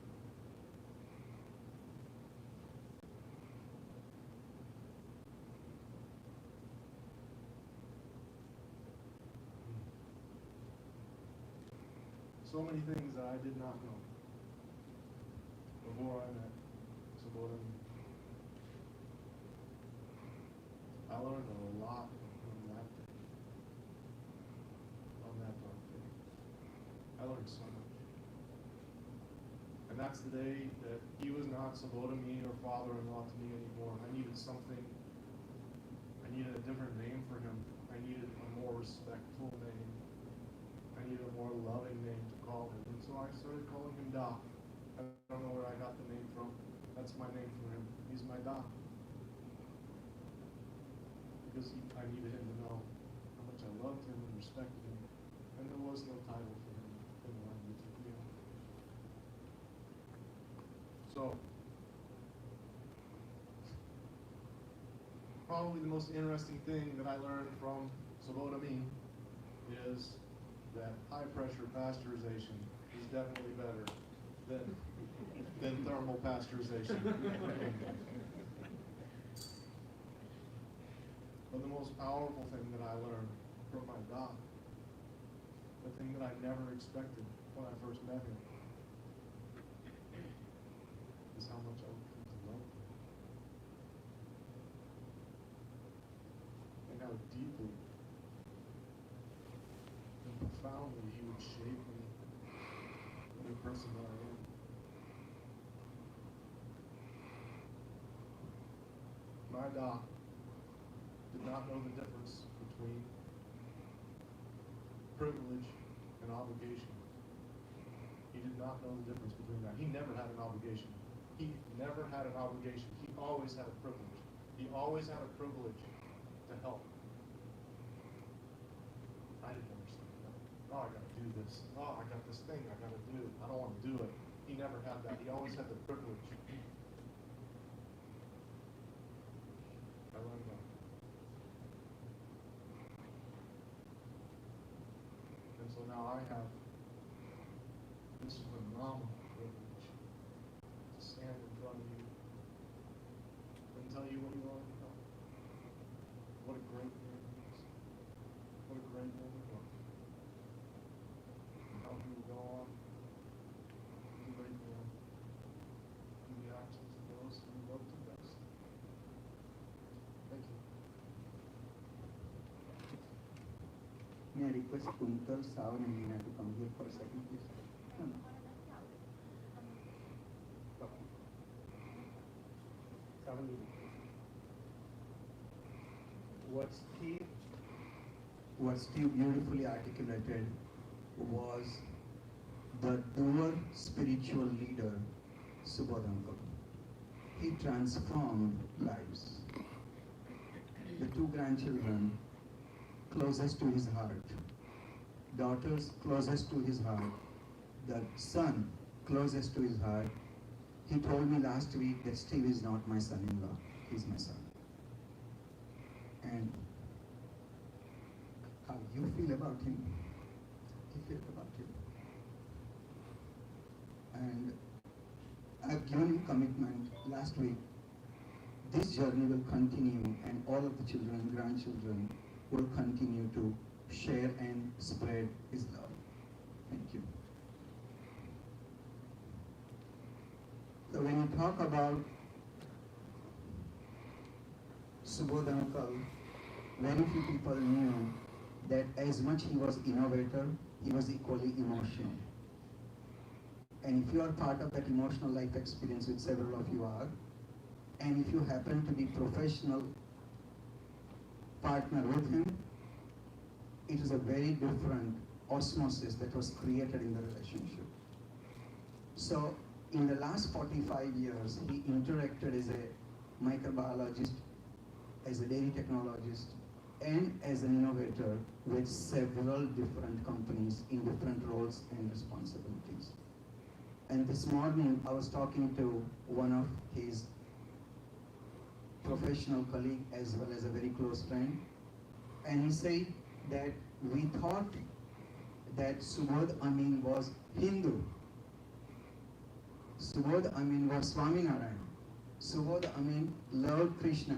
So many things that I did not know before I met Subodh Amin. I learned a lot from that day, on that dark day. I learned so much. And that's the day that he was not Subodh Amin or father-in-law to me anymore. I needed something. I needed a different name for him. I needed a more respectful name. I needed a more loving name to call him. And so I started calling him Doc. I don't know where I got the name from. That's my name for him. He's my Doc. Because I needed him to know how much I loved him and respected him. And there was no title for him in the language of Leo. So, probably the most interesting thing that I learned from Subodh Amin is that high-pressure pasteurization is definitely better than thermal pasteurization. But the most powerful thing that I learned from my doc, the thing that I never expected when I first met him, is how much I would come to love him. And how deeply and profoundly he would shape me into the person that I am. My doc did not know the difference between privilege and obligation. He did not know the difference between that. He never had an obligation. He never had an obligation. He always had a privilege. He always had a privilege to help. I didn't understand that. Oh, I gotta do this. Oh, I got this thing I gotta do. I don't want to do it. He never had that. He always had the privilege. I learned that. And so now I have this phenomenal privilege to stand in front of you and tell you what you already know. What a great man he is. What a great man he was. And how he will go on to be a great man in the actions of those who love to best. Thank you. May I request Kunal, Savan and Leena to come here for a second, please? No, no. Savan, What Steve beautifully articulated was the doer spiritual leader, Subodh Uncle. He transformed lives. The two grandchildren closest to his heart, daughters closest to his heart, the son closest to his heart. He told me last week that Steve is not my son-in-law, he's my son. And how you feel about him, he feels about you. And I've given him commitment last week. This journey will continue, and all of the children and grandchildren will continue to share and spread his love. Thank you. So when you talk about Subodh uncle, very few people knew that as much he was innovator, he was equally emotional. And if you are part of that emotional life experience, which several of you are, and if you happen to be professional partner with him, it is a very different osmosis that was created in the relationship. So in the last 45 years, he interacted as a microbiologist, as a dairy technologist, and as an innovator with several different companies in different roles and responsibilities. And this morning, I was talking to one of his professional colleague as well as a very close friend, and he said that we thought that Subodh Amin was Hindu. Subodh Amin was Swaminarayan. Subodh Amin loved Krishna.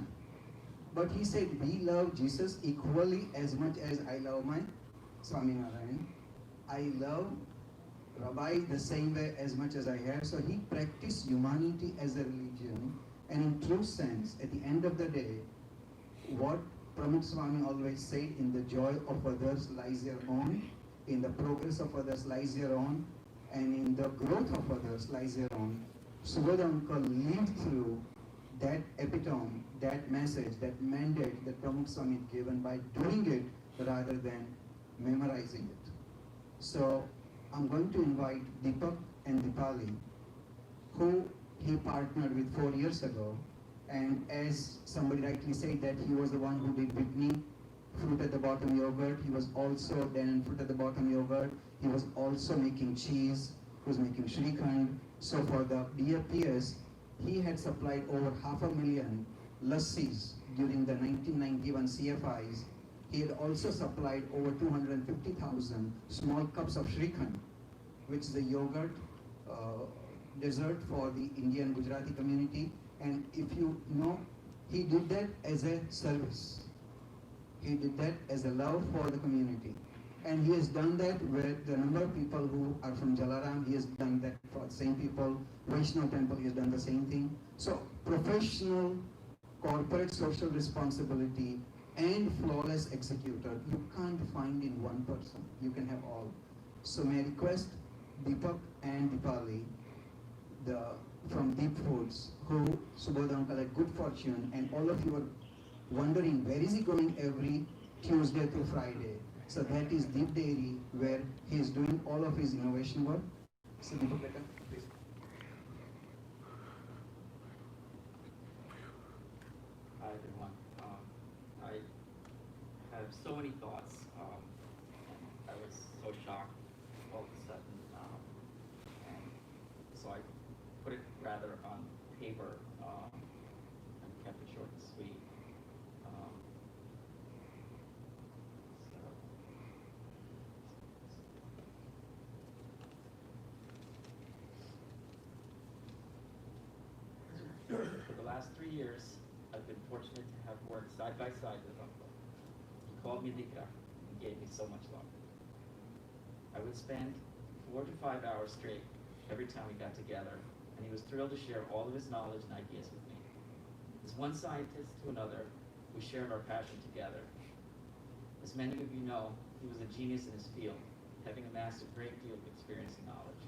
But he said, we love Jesus equally as much as I love my Swaminarayan. I love Rabbi the same way as much as I have. So he practiced humanity as a religion. And in true sense, at the end of the day, what Pramukh Swami always said, in the joy of others lies your own, in the progress of others lies your own, and in the growth of others lies your own. Subodh uncle lived through that epitome, that message, that mandate that Pramukh Swami had given by doing it rather than memorizing it. So I'm going to invite Deepak and Dipali, who he partnered with 4 years ago, and as somebody rightly said that he was the one who did Whitney, fruit at the bottom yogurt. He was also then fruit at the bottom yogurt. He was also making cheese. He was making shrikhand. So for the BFPS, he had supplied over 500,000 lassis during the 1991 CFIs. He had also supplied over 250,000 small cups of shrikhand, which is a yogurt dessert for the Indian Gujarati community. And if you know, he did that as a service. He did that as a love for the community. And he has done that with the number of people who are from Jalaram. He has done that for the same people. Vaishnav Temple, he has done the same thing. So professional, corporate social responsibility, and flawless executor, you can't find in one person. You can have all. So may I request Deepak and Dipali, from Deep Foods, who Subodh uncle had good fortune, and all of you are wondering where is he going every Tuesday through Friday. So that is Deep Dairy, where he is doing all of his innovation work. So Deepak, please. Hi everyone. I have so many thoughts. I was so shocked all of a sudden, and so I put it rather on paper and kept it short and sweet. For the last 3 years, I've been fortunate to have worked side by side with Uncle. He called me Dikra and gave me so much love. I would spend 4 to 5 hours straight every time we got together, and he was thrilled to share all of his knowledge and ideas with me. As one scientist to another, we shared our passion together. As many of you know, he was a genius in his field, having amassed a great deal of experience and knowledge.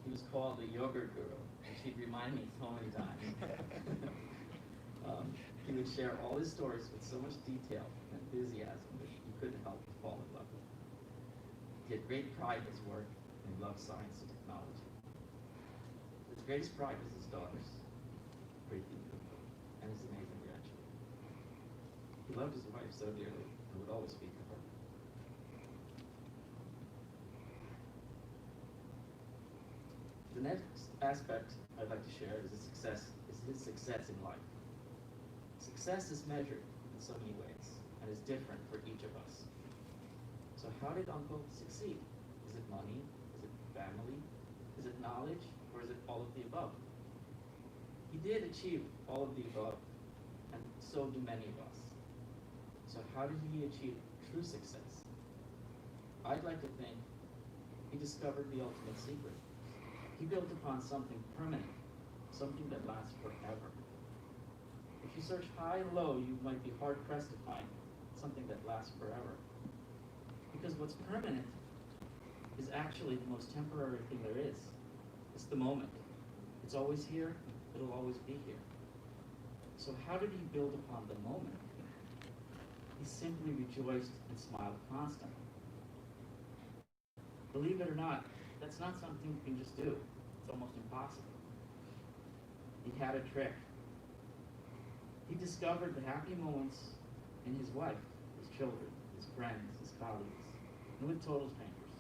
He was called the yogurt guru, which he'd remind me so many times. He would share all his stories with so much detail and enthusiasm that you couldn't help but fall in love with him. He had great pride in his work, and he loved science and technology. His greatest pride was his daughters, Priti and his amazing grandchildren. He loved his wife so dearly It would always be for her. The next aspect I'd like to share is his success in life. Success is measured in so many ways and is different for each of us. So how did Uncle succeed? Is it money? Is it family? Is it knowledge? Or is it all of the above? He did achieve all of the above, and so do many of us. So how did he achieve true success? I'd like to think he discovered the ultimate secret. He built upon something permanent, something that lasts forever. If you search high and low, you might be hard-pressed to find something that lasts forever. Because what's permanent is actually the most temporary thing there is. It's the moment. It's always here, it'll always be here. So how did he build upon the moment? He simply rejoiced and smiled constantly. Believe it or not, that's not something you can just do. It's almost impossible. He had a trick. He discovered the happy moments in his wife, his children, his friends, his colleagues, and with total strangers,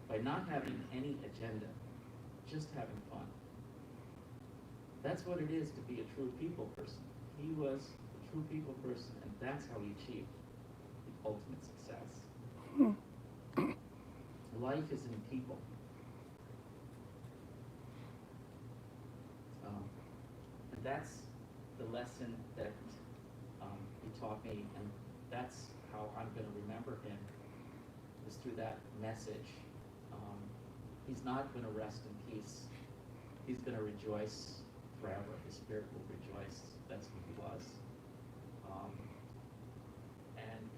by not having any agenda, just having fun. That's what it is to be a true people person. He was a true people person, and that's how he achieved the ultimate success. Life is in people. And that's the lesson that he taught me, and that's how I'm going to remember him, is through that message. He's not going to rest in peace. He's going to rejoice forever. His spirit will rejoice. That's who he was. And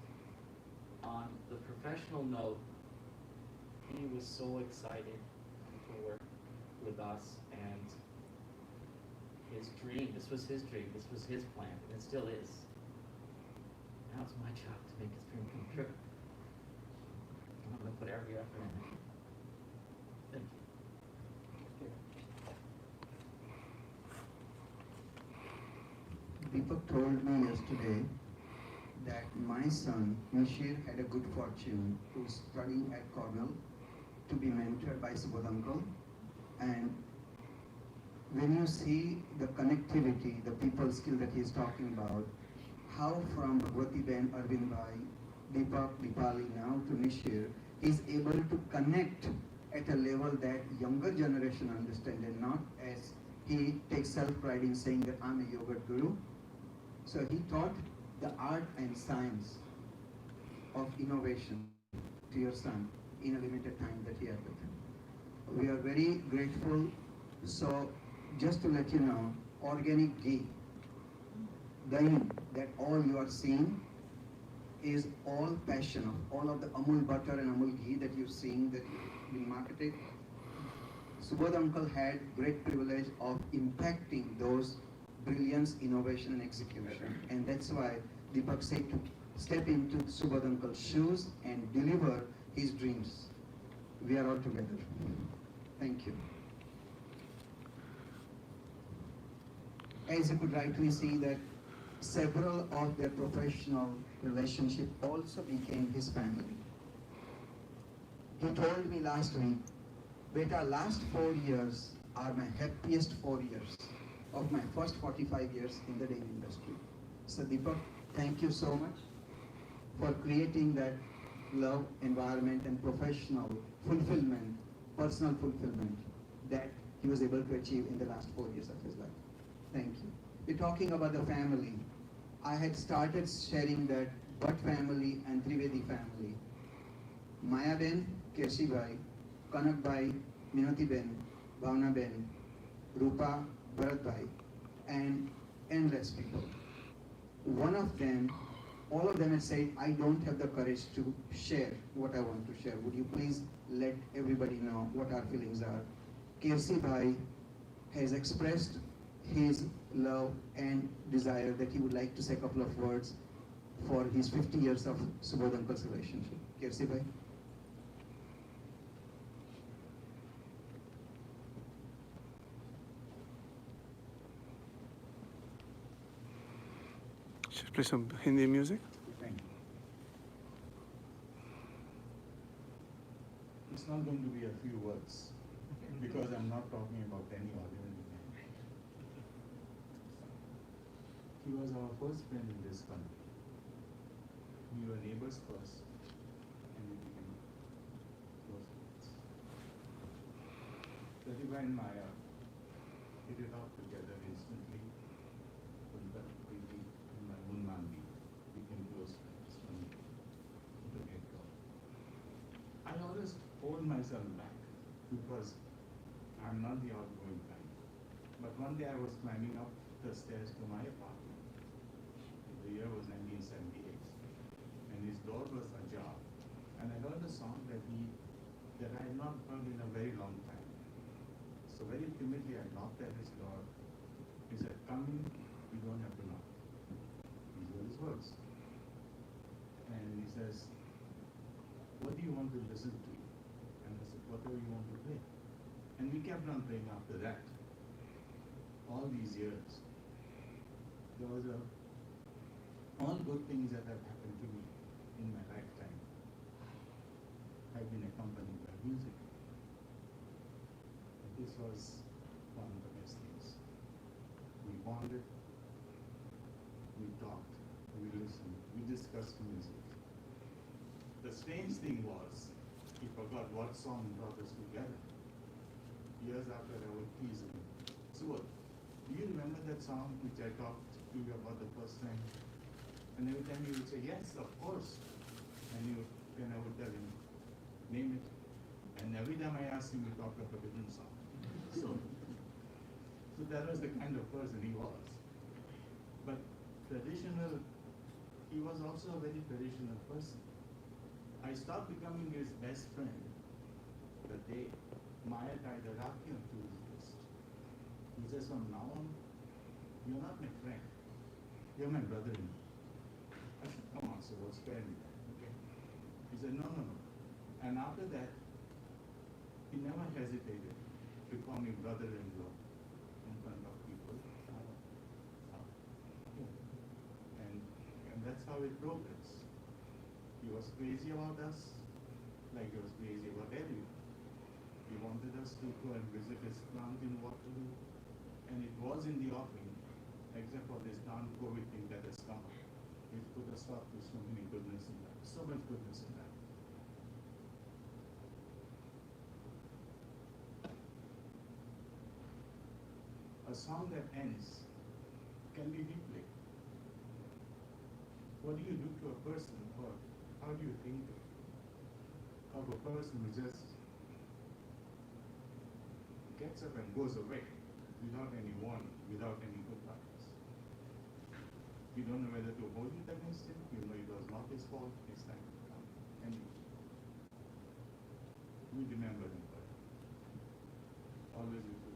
on the professional note, he was so excited to work with us, and his dream, this was his dream, this was his plan, and it still is. Now it's my job to make his dream come true. I'm going to put every effort in it. Thank you. Deepak told me yesterday that my son, Mishir, had a good fortune to study at Cornell, to be mentored by Subodh uncle. And when you see the connectivity, the people skill that he's talking about, how from Bhagwati Ben, Arvind Bhai, Deepak, Dipali, now to Nishir, he's able to connect at a level that younger generation understand, and not as he takes self-pride in saying that I'm a yoga guru. So he taught the art and science of innovation to your son in a limited time that he had with him. We are very grateful. So just to let you know, organic ghee, dahi that all you are seeing is all passion of all of the Amul butter and Amul ghee that you're seeing that being marketed. Subodh uncle had great privilege of impacting those brilliance, innovation and execution. And that's why Deepak said to step into Subodh uncle's shoes and deliver his dreams. We are all together. Thank you. As you could rightly see that several of their professional relationship also became his family. He told me last week, Beta, last 4 years are my happiest 4 years of my first 45 years in the dairy industry. So Deepak, thank you so much for creating that love environment and professional fulfillment, personal fulfillment that he was able to achieve in the last 4 years of his life. Thank you. We're talking about the family. I had started sharing that Bhatt family and Trivedi family. Maya Ben, Kershi Bhai, Kanak Bhai, Minoti Ben, Bhavna Ben, Rupa, Bharat Bhai, and endless people. One of them, all of them had said, I don't have the courage to share what I want to share. Would you please let everybody know what our feelings are? Kershi Bhai has expressed his love and desire that he would like to say a couple of words for his 50 years of Subodh uncle's relationship. Kershi Bhai. Should play some Hindi music. Thank you. a few words, because I'm not talking about any ordinary man. He was our first friend in this country. We were neighbors first, and we became close friends. Pratibha and Maya hit it off together instantly. Kunal, Priti, and my own Manvi became close friends from the get-go. I always hold myself back because I'm not the outgoing kind. But one day I was climbing up the stairs to my apartment. The year was 1978, and his door was ajar. And I heard a song that I had not heard in a very long time. So very timidly I knocked at his door. He said, "Come in, you don't have to knock." These were his words. And he says, "What do you want to listen to?" And I said, "Whatever you want to play." And we kept on playing after that. All these years, there was all good things that have happened to me in my lifetime have been accompanied by music. And this was one of the best things. We bonded, we talked, we listened, we discussed music. The strange thing was, he forgot what song brought us together. Years after, I would tease him, "Subodh, do you remember that song which I talked to you about the first time?" And every time he would say, "Yes, of course." And then I would tell him, "Name it." And every time I asked him, he talked of a different song. So that was the kind of person he was. But traditional, he was also a very traditional person. I stopped becoming his best friend the day Maya tied a rakhi to his wrist. He says, "From now on, you're not my friend, you're my brother-in-law." I said, "Come on, so spare me that, okay?" He said, "No, no, no." And after that, he never hesitated to call me brother-in-law in front of people. And that's how it progressed. He was crazy about us, like he was crazy about everyone. He wanted us to go and visit his plant in Waterloo, and it was in the offing, except for this darn COVID thing that has come up. It put a stop to so many goodness in that, so much goodness in that. A song that ends can be replayed. What do you do to a person, or how do you think of a person who just gets up and goes away without any warning, without any goodbyes? You don't know whether to hold it against him, you know it was not his fault, it's time to come. And we remember him well. Always with you.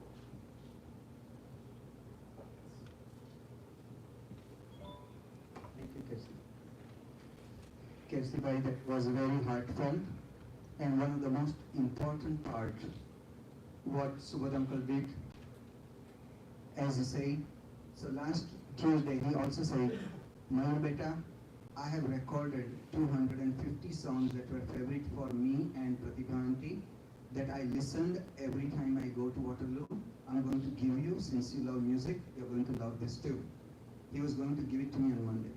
Thank you, Kirsi. Kirsi bhai, that was very heartfelt, and one of the most important part, what Subodh uncle did, as he said, so last Tuesday he also said, "Mayur beta, I have recorded 250 songs that were favorite for me and Pratibha auntie, that I listened every time I go to Waterloo. I'm going to give you, since you love music, you're going to love this too." He was going to give it to me on Monday.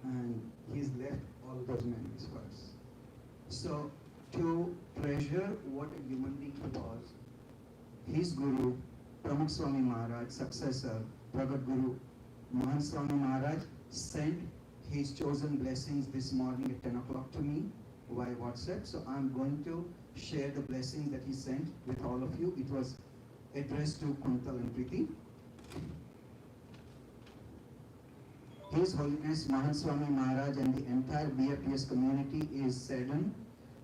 And he's left all those memories for us. So, to treasure what a human being he was, his guru, Pramukh Swami Maharaj, successor, Pragat Guru, Mahan Swami Maharaj, sent his chosen blessings this morning at 10 o'clock to me via WhatsApp. So I'm going to share the blessings that he sent with all of you. It was addressed to Kunal and Priti. His Holiness Mahan Swami Maharaj and the entire BFPS community is saddened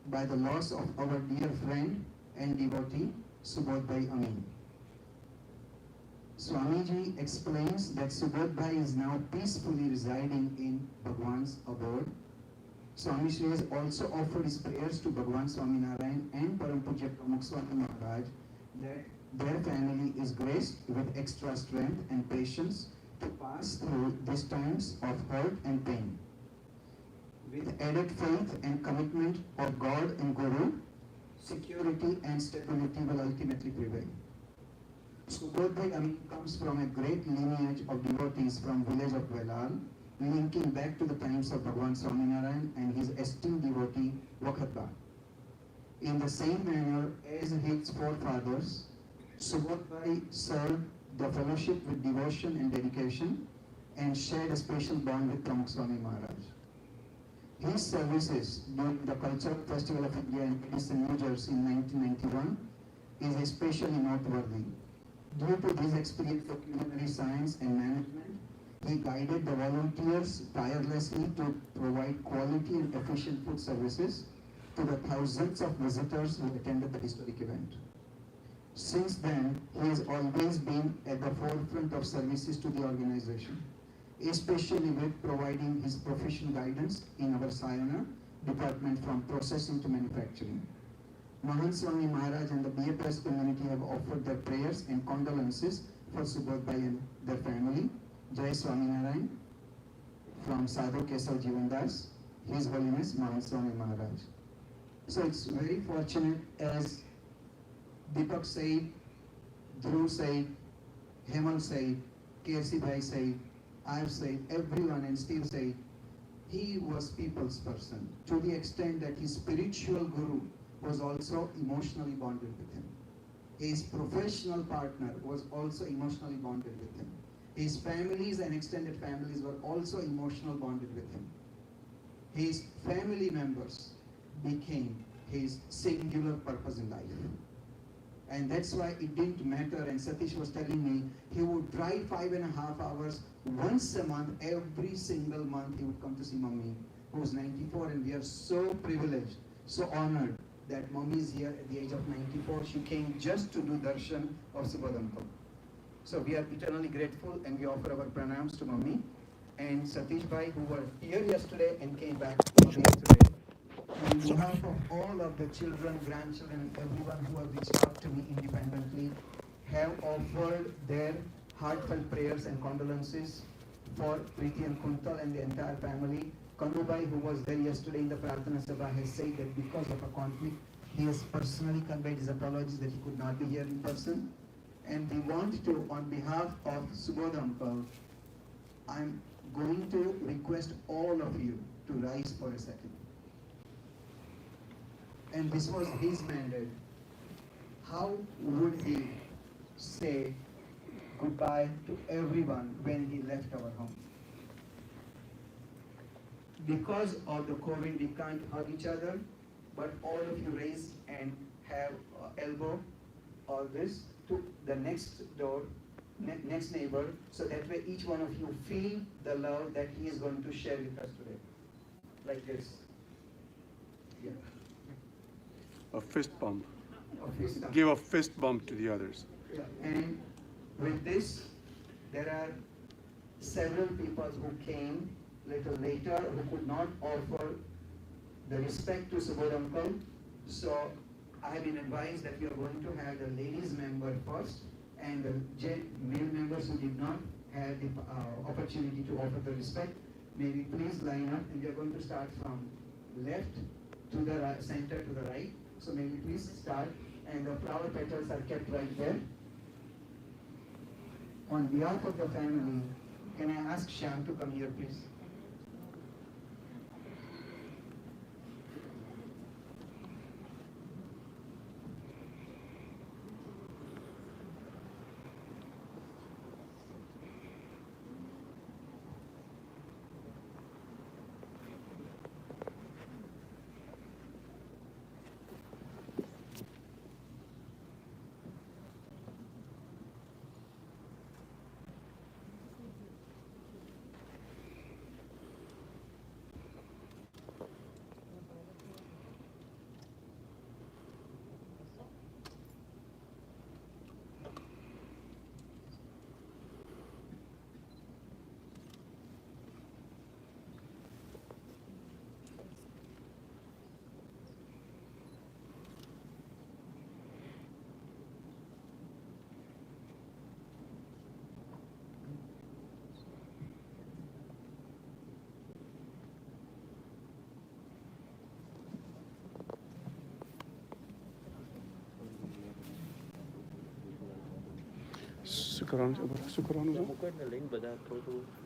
by the loss of our dear friend and devotee, Subodhbhai Amin. Swamiji explains that Subodhbhai is now peacefully residing in Bhagwan's abode. Swami Shri has also offered his prayers to Bhagwan Swaminarayan and Param Pujya Pramukh Swami Maharaj that their family is graced with extra strength and patience to pass through these times of hurt and pain. With added faith and commitment of God and Guru, security and stability will ultimately prevail. Subodhbhai Amin comes from a great lineage of devotees from village of Velal, linking back to the times of Bhagwan Swaminarayan and his esteemed devotee Wakhatba. In the same manner as his forefathers, Subodhbhai served the fellowship with devotion and dedication and shared a special bond with Pramukh Swami Maharaj. His services during the Cultural Festival of India in Madison, New Jersey in 1991 is especially noteworthy. Due to his experience of culinary science and management, he guided the volunteers tirelessly to provide quality and efficient food services to the thousands of visitors who attended the historic event. Since then, he has always been at the forefront of services to the organization, especially with providing his professional guidance in our Sayana department from processing to manufacturing. Mahan Swami Maharaj and the BFS community have offered their prayers and condolences for Subodhbhai and their family. Jai Swaminarayan from Sadhu Kesav Jivandas, His Holiness Mahan Swami Maharaj. So it's very fortunate, as Deepak said, Dhruv said, Hemal said, KFC Bhai said, I've said, everyone, and Steve said, he was people's person, to the extent that his spiritual guru was also emotionally bonded with him. His professional partner was also emotionally bonded with him. His families and extended families were also emotional bonded with him. His family members became his singular purpose in life. And that's why it didn't matter, and Satish was telling me, he would drive 5.5 hours once a month, every single month he would come to see Mummy, who's 94, and we are so privileged, so honored that Mummy is here at the age of 94. She came just to do darshan of Subodh Uncle. So we are eternally grateful, and we offer our pranams to Mummy and Satish Bhai, who were here yesterday and came back again today. On behalf of all of the children, grandchildren, and everyone who have reached out to me independently, have offered their heartfelt prayers and condolences for Priti and Kunal and the entire family. Kanubai, who was there yesterday in the Prarthana Sabha, has said that because of a conflict, he has personally conveyed his apologies that he could not be here in person. And we want to, on behalf of Subodh Uncle, I'm going to request all of you to rise for a second. And this was his mandate. How would he say goodbye to everyone when he left our home? Because of the COVID, we can't hug each other, but all of you raise and have elbow or this to the next door, next neighbor, so that way each one of you feel the love that he is going to share with us today. Like this. Yeah. A fist bump. A fist bump. Give a fist bump to the others. Yeah. And with this, there are several people who came little later who could not offer the respect to Subodh Uncle. So I have been advised that we are going to have the ladies member first, and the male members who did not have the opportunity to offer the respect, may we please line up, and we are going to start from left to the right, center to the right. So may we please start, and the flower petals are kept right there. On behalf of the family, can I ask Shyam to come here, please?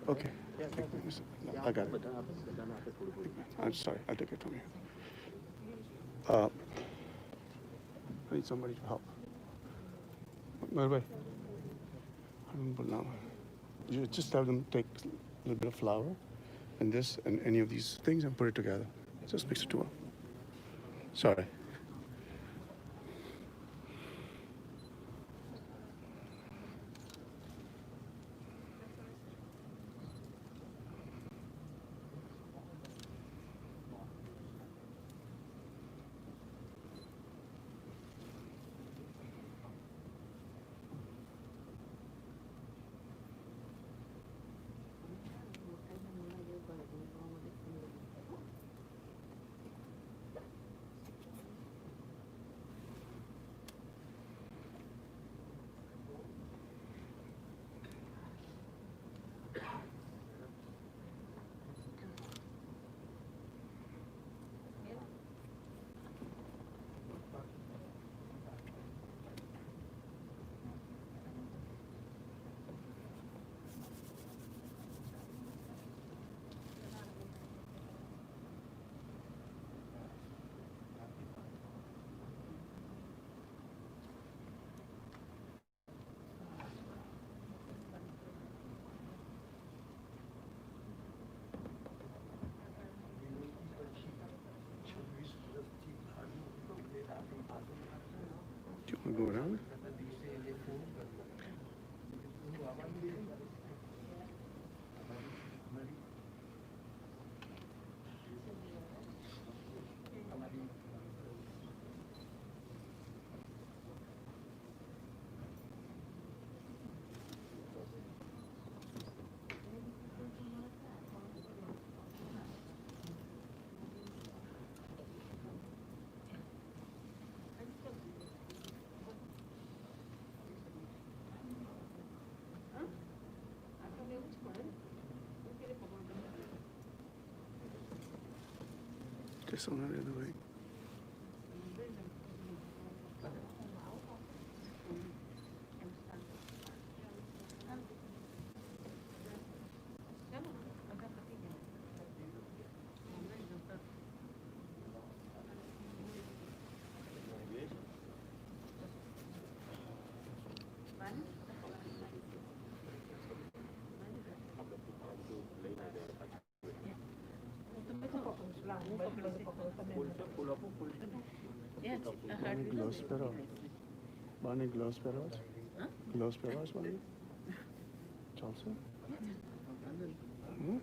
Okay. I got it. I'm sorry. I'll take it from here. I need somebody to help. Bye. You just have them take a little bit of flour and this and any of these things and put it together. Just mix the two up. Sorry. Do you want to go around? Just on the other way. Gloves pero. Bani gloves pero. Gloves pero bani. Also. Hmm?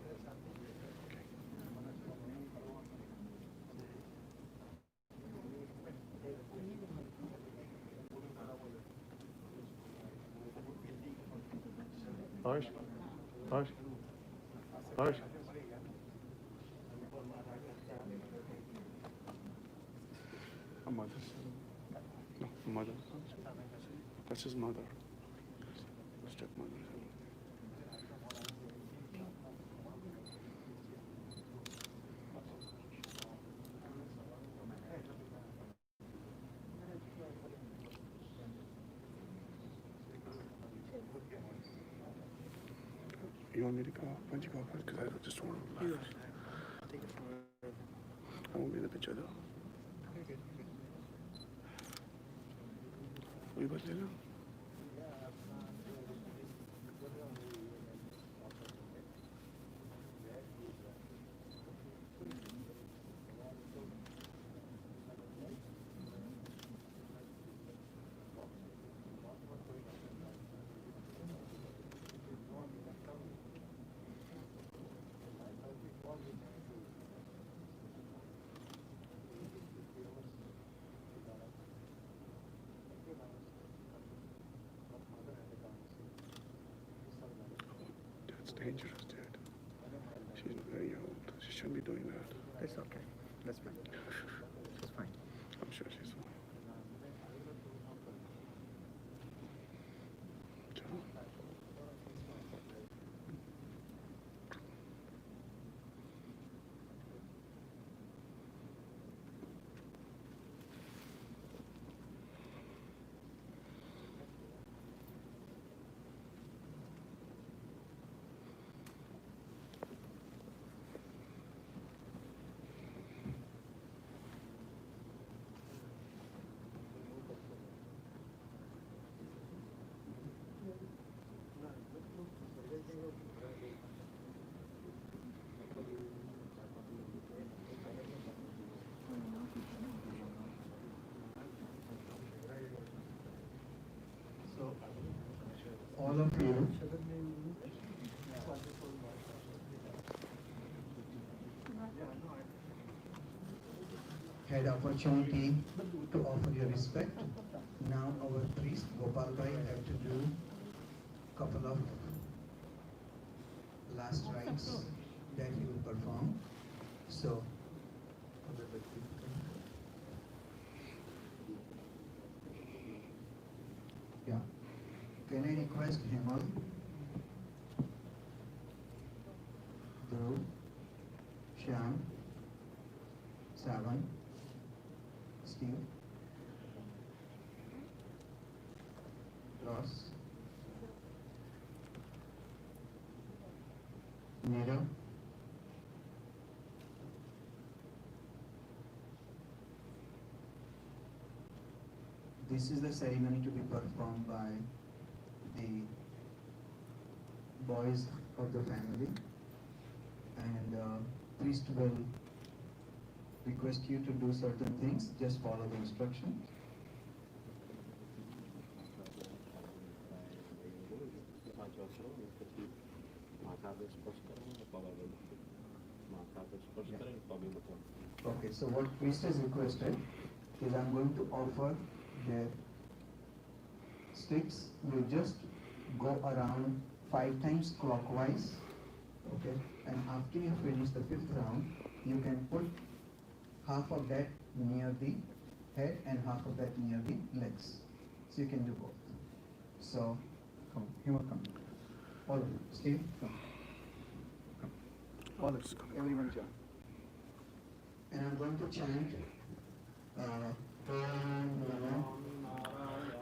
Harsh. A mother. No, mother. That's his mother. Stepmother. You want me to go? Why don't you go first? Because I just want to relax. I won't be in the picture though. We both there now? That's dangerous, Dad. She's very old. She shouldn't be doing that. It's okay. That's fine. It's fine. I'm sure she's fine. Chalo. all of you had opportunity to offer your respect. Now our priest Gopalbhai have to do couple of last rites that he will perform. So, yeah. Can I request Hemal, Dhruv, Shyam, Savan, Steve, Ross, Nero, this is the ceremony to be performed by the boys of the family, and priest will request you to do certain things. Just follow the instructions. Okay, so what priest has requested is I'm going to offer the sticks. You just go around 5 times clockwise, okay? And after you finish the 5th round, you can put half of that near the head and half of that near the legs. So you can do both. So, come, Hima, come. All of you. Steve, come. Come. All of you. Everyone join. And I'm going to chant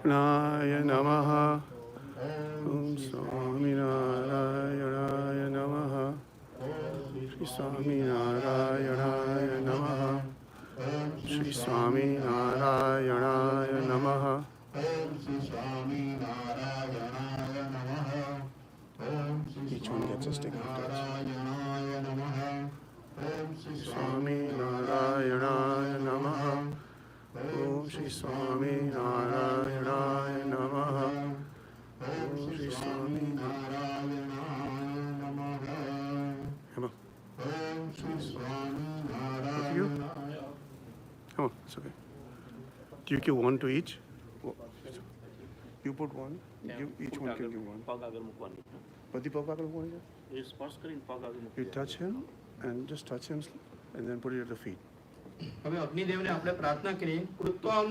Naya Namaha Om Swaminarayan Namaha Shri Swaminarayan Namaha Shri Swaminarayan Namaha Each one gets a stick afterwards. Swaminarayan Namaha Om Shri Swaminarayan Namaha Om Shri Swaminarayan Namaha. Come on. Both of you? Come on, it's okay. Do you give one to each? You put one, each one can give one. Pati pag agar mukha You touch him and just touch him and then put it at the feet. હવે અગ્નિદેવને આપણે પ્રાર્થના કરીએ કૃત્વામ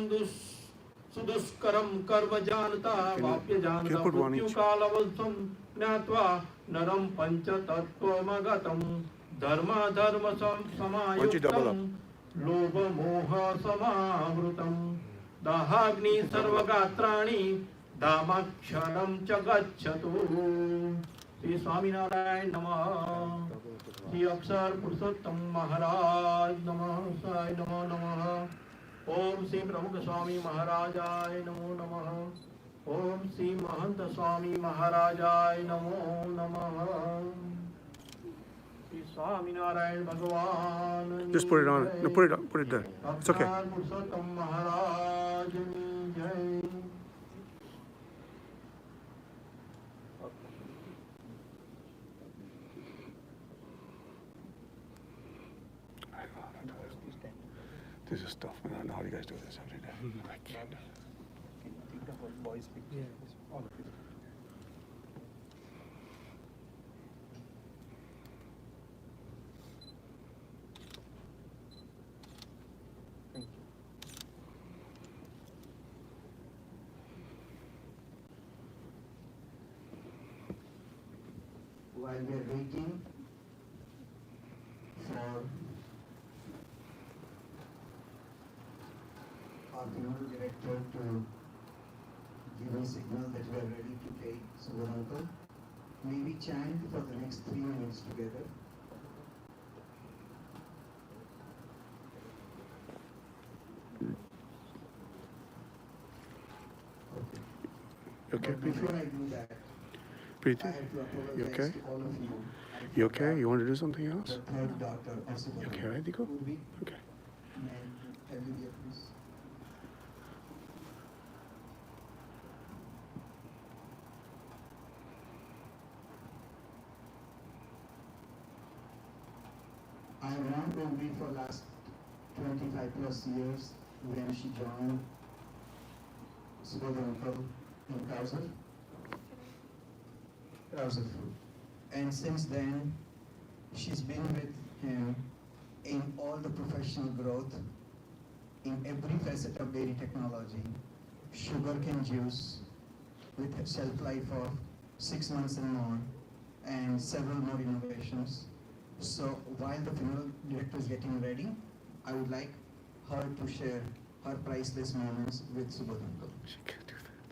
સુદુષ્કરમ કર્મ જાનતા વાપ્ય જાનતા મૃત્યુ કાલવલ્સમ જ્ઞાત્વા નરમ પંચતત્વમગતમ ધર્માધર્મ સમાયુક્તમ લોભ મોહ સમાવૃતમ દાહાગ્નિ સર્વગાત્રાણિ ધામાક્ષરમ ચ ગચ્છતુ શ્રી સ્વામિનારાયણ નમઃ श्री अक्षर पुरुषोत्तम महाराज नमः साय नमो नमः ओम श्री प्रमुख स्वामी महाराजाय नमो नमः ओम श्री महंत स्वामी महाराजाय नमो नमः श्री स्वामीनारायण भगवान Just put it on. No, put it there. It's okay. पुरुषोत्तम महाराज जय. This is tough, man. I don't know how you guys do this every day. I can't. Take the whole boys' picture. Yeah. All of it. Thank you. While we are waiting for our funeral director to give a signal that we are ready to take Subodh uncle, may we chant for the next 3 minutes together. Okay, But before I do that, Priti, I have to apologize you okay? to all of you. You okay? You want to do something else? The third daughter of Subodh. You okay, right, Diko? Urvi, Okay. may I have you here, please? Dogri for last 25 plus years when she joined Subodh uncle in Trouser. And since then, she's been with him in all the professional growth, in every facet of dairy technology, sugarcane juice with a shelf life of 6 months and more, and several more innovations. So while the funeral director is getting ready, I would like her to share her priceless moments with Subodh uncle. She can't do that.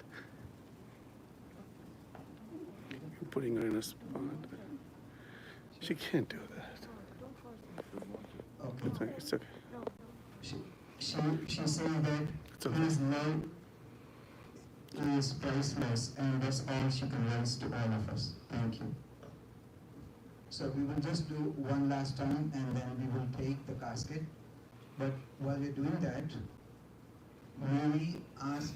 You're putting her in a spot. She can't do that. Okay. It's okay. It's okay. She's saying that It's okay. his love is priceless, and that's all she conveys to all of us. Thank you. So we will just do one last time, and then we will take the casket. But while we're doing that, may we ask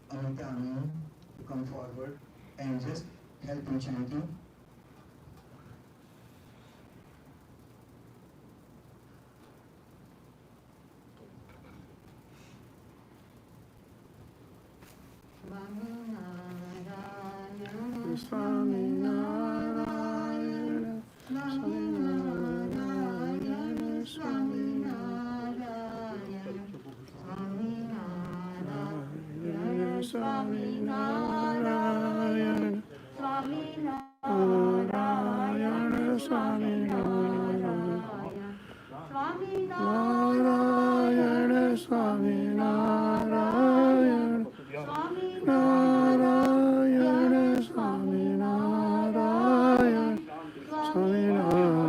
Amit Amin to come forward and just help in chanting. Swaminarayan, Swaminarayan, Swaminarayan, Swaminarayan, Swaminarayan, Swaminarayan, Swaminarayan, Swaminarayan, Swaminarayan, Narayana Swami Narayana Swami Narayana Swami Narayana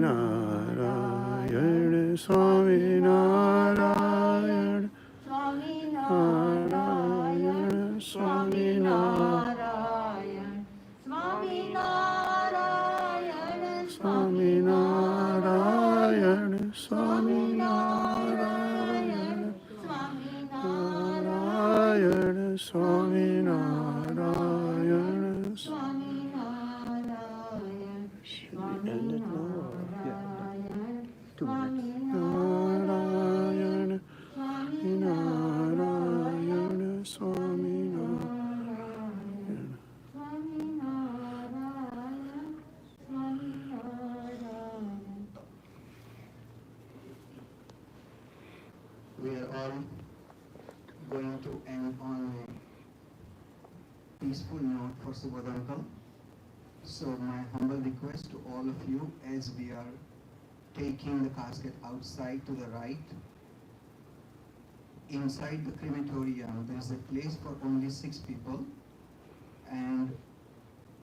Narayana Swami Narayana Narayana Swami Narayana Swami Narayana Swami Narayana Narayana Swami Narayana Swami Narayana. Should we end it now? Yeah. 2 minutes. Narayana Narayana Swami Narayana. We are all going to end on a peaceful note for Subodh uncle. So my humble request to all of you, as we are taking the casket outside to the right, inside the crematorium there is a place for only 6 people, and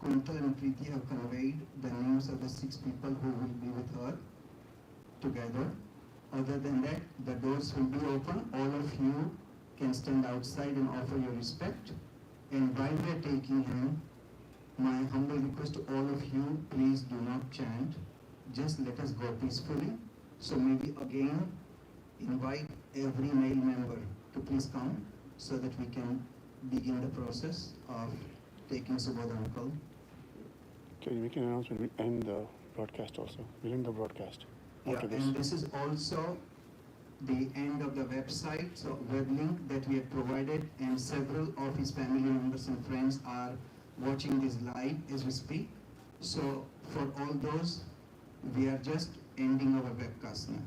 Kunal and Priti have conveyed the names of the 6 people who will be with her together. Other than that, the doors will be open. All of you can stand outside and offer your respect. And while we are taking him, my humble request to all of you, please do not chant. Just let us go peacefully. So maybe again invite every male member to please come so that we can begin the process of taking Subodh uncle. Can you make an announcement? We end the broadcast also. We'll end the broadcast. Yeah, After this. and this is also the end of the website, so web link that we have provided, and several of his family members and friends are watching this live as we speak. So for all those, we are just ending our webcast now.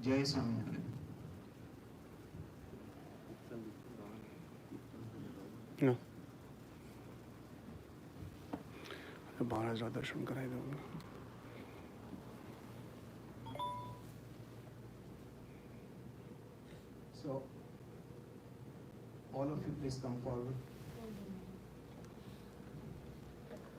Jai Swaminarayan. No. महाराज का दर्शन कराई दूंगा. So all of you please come forward.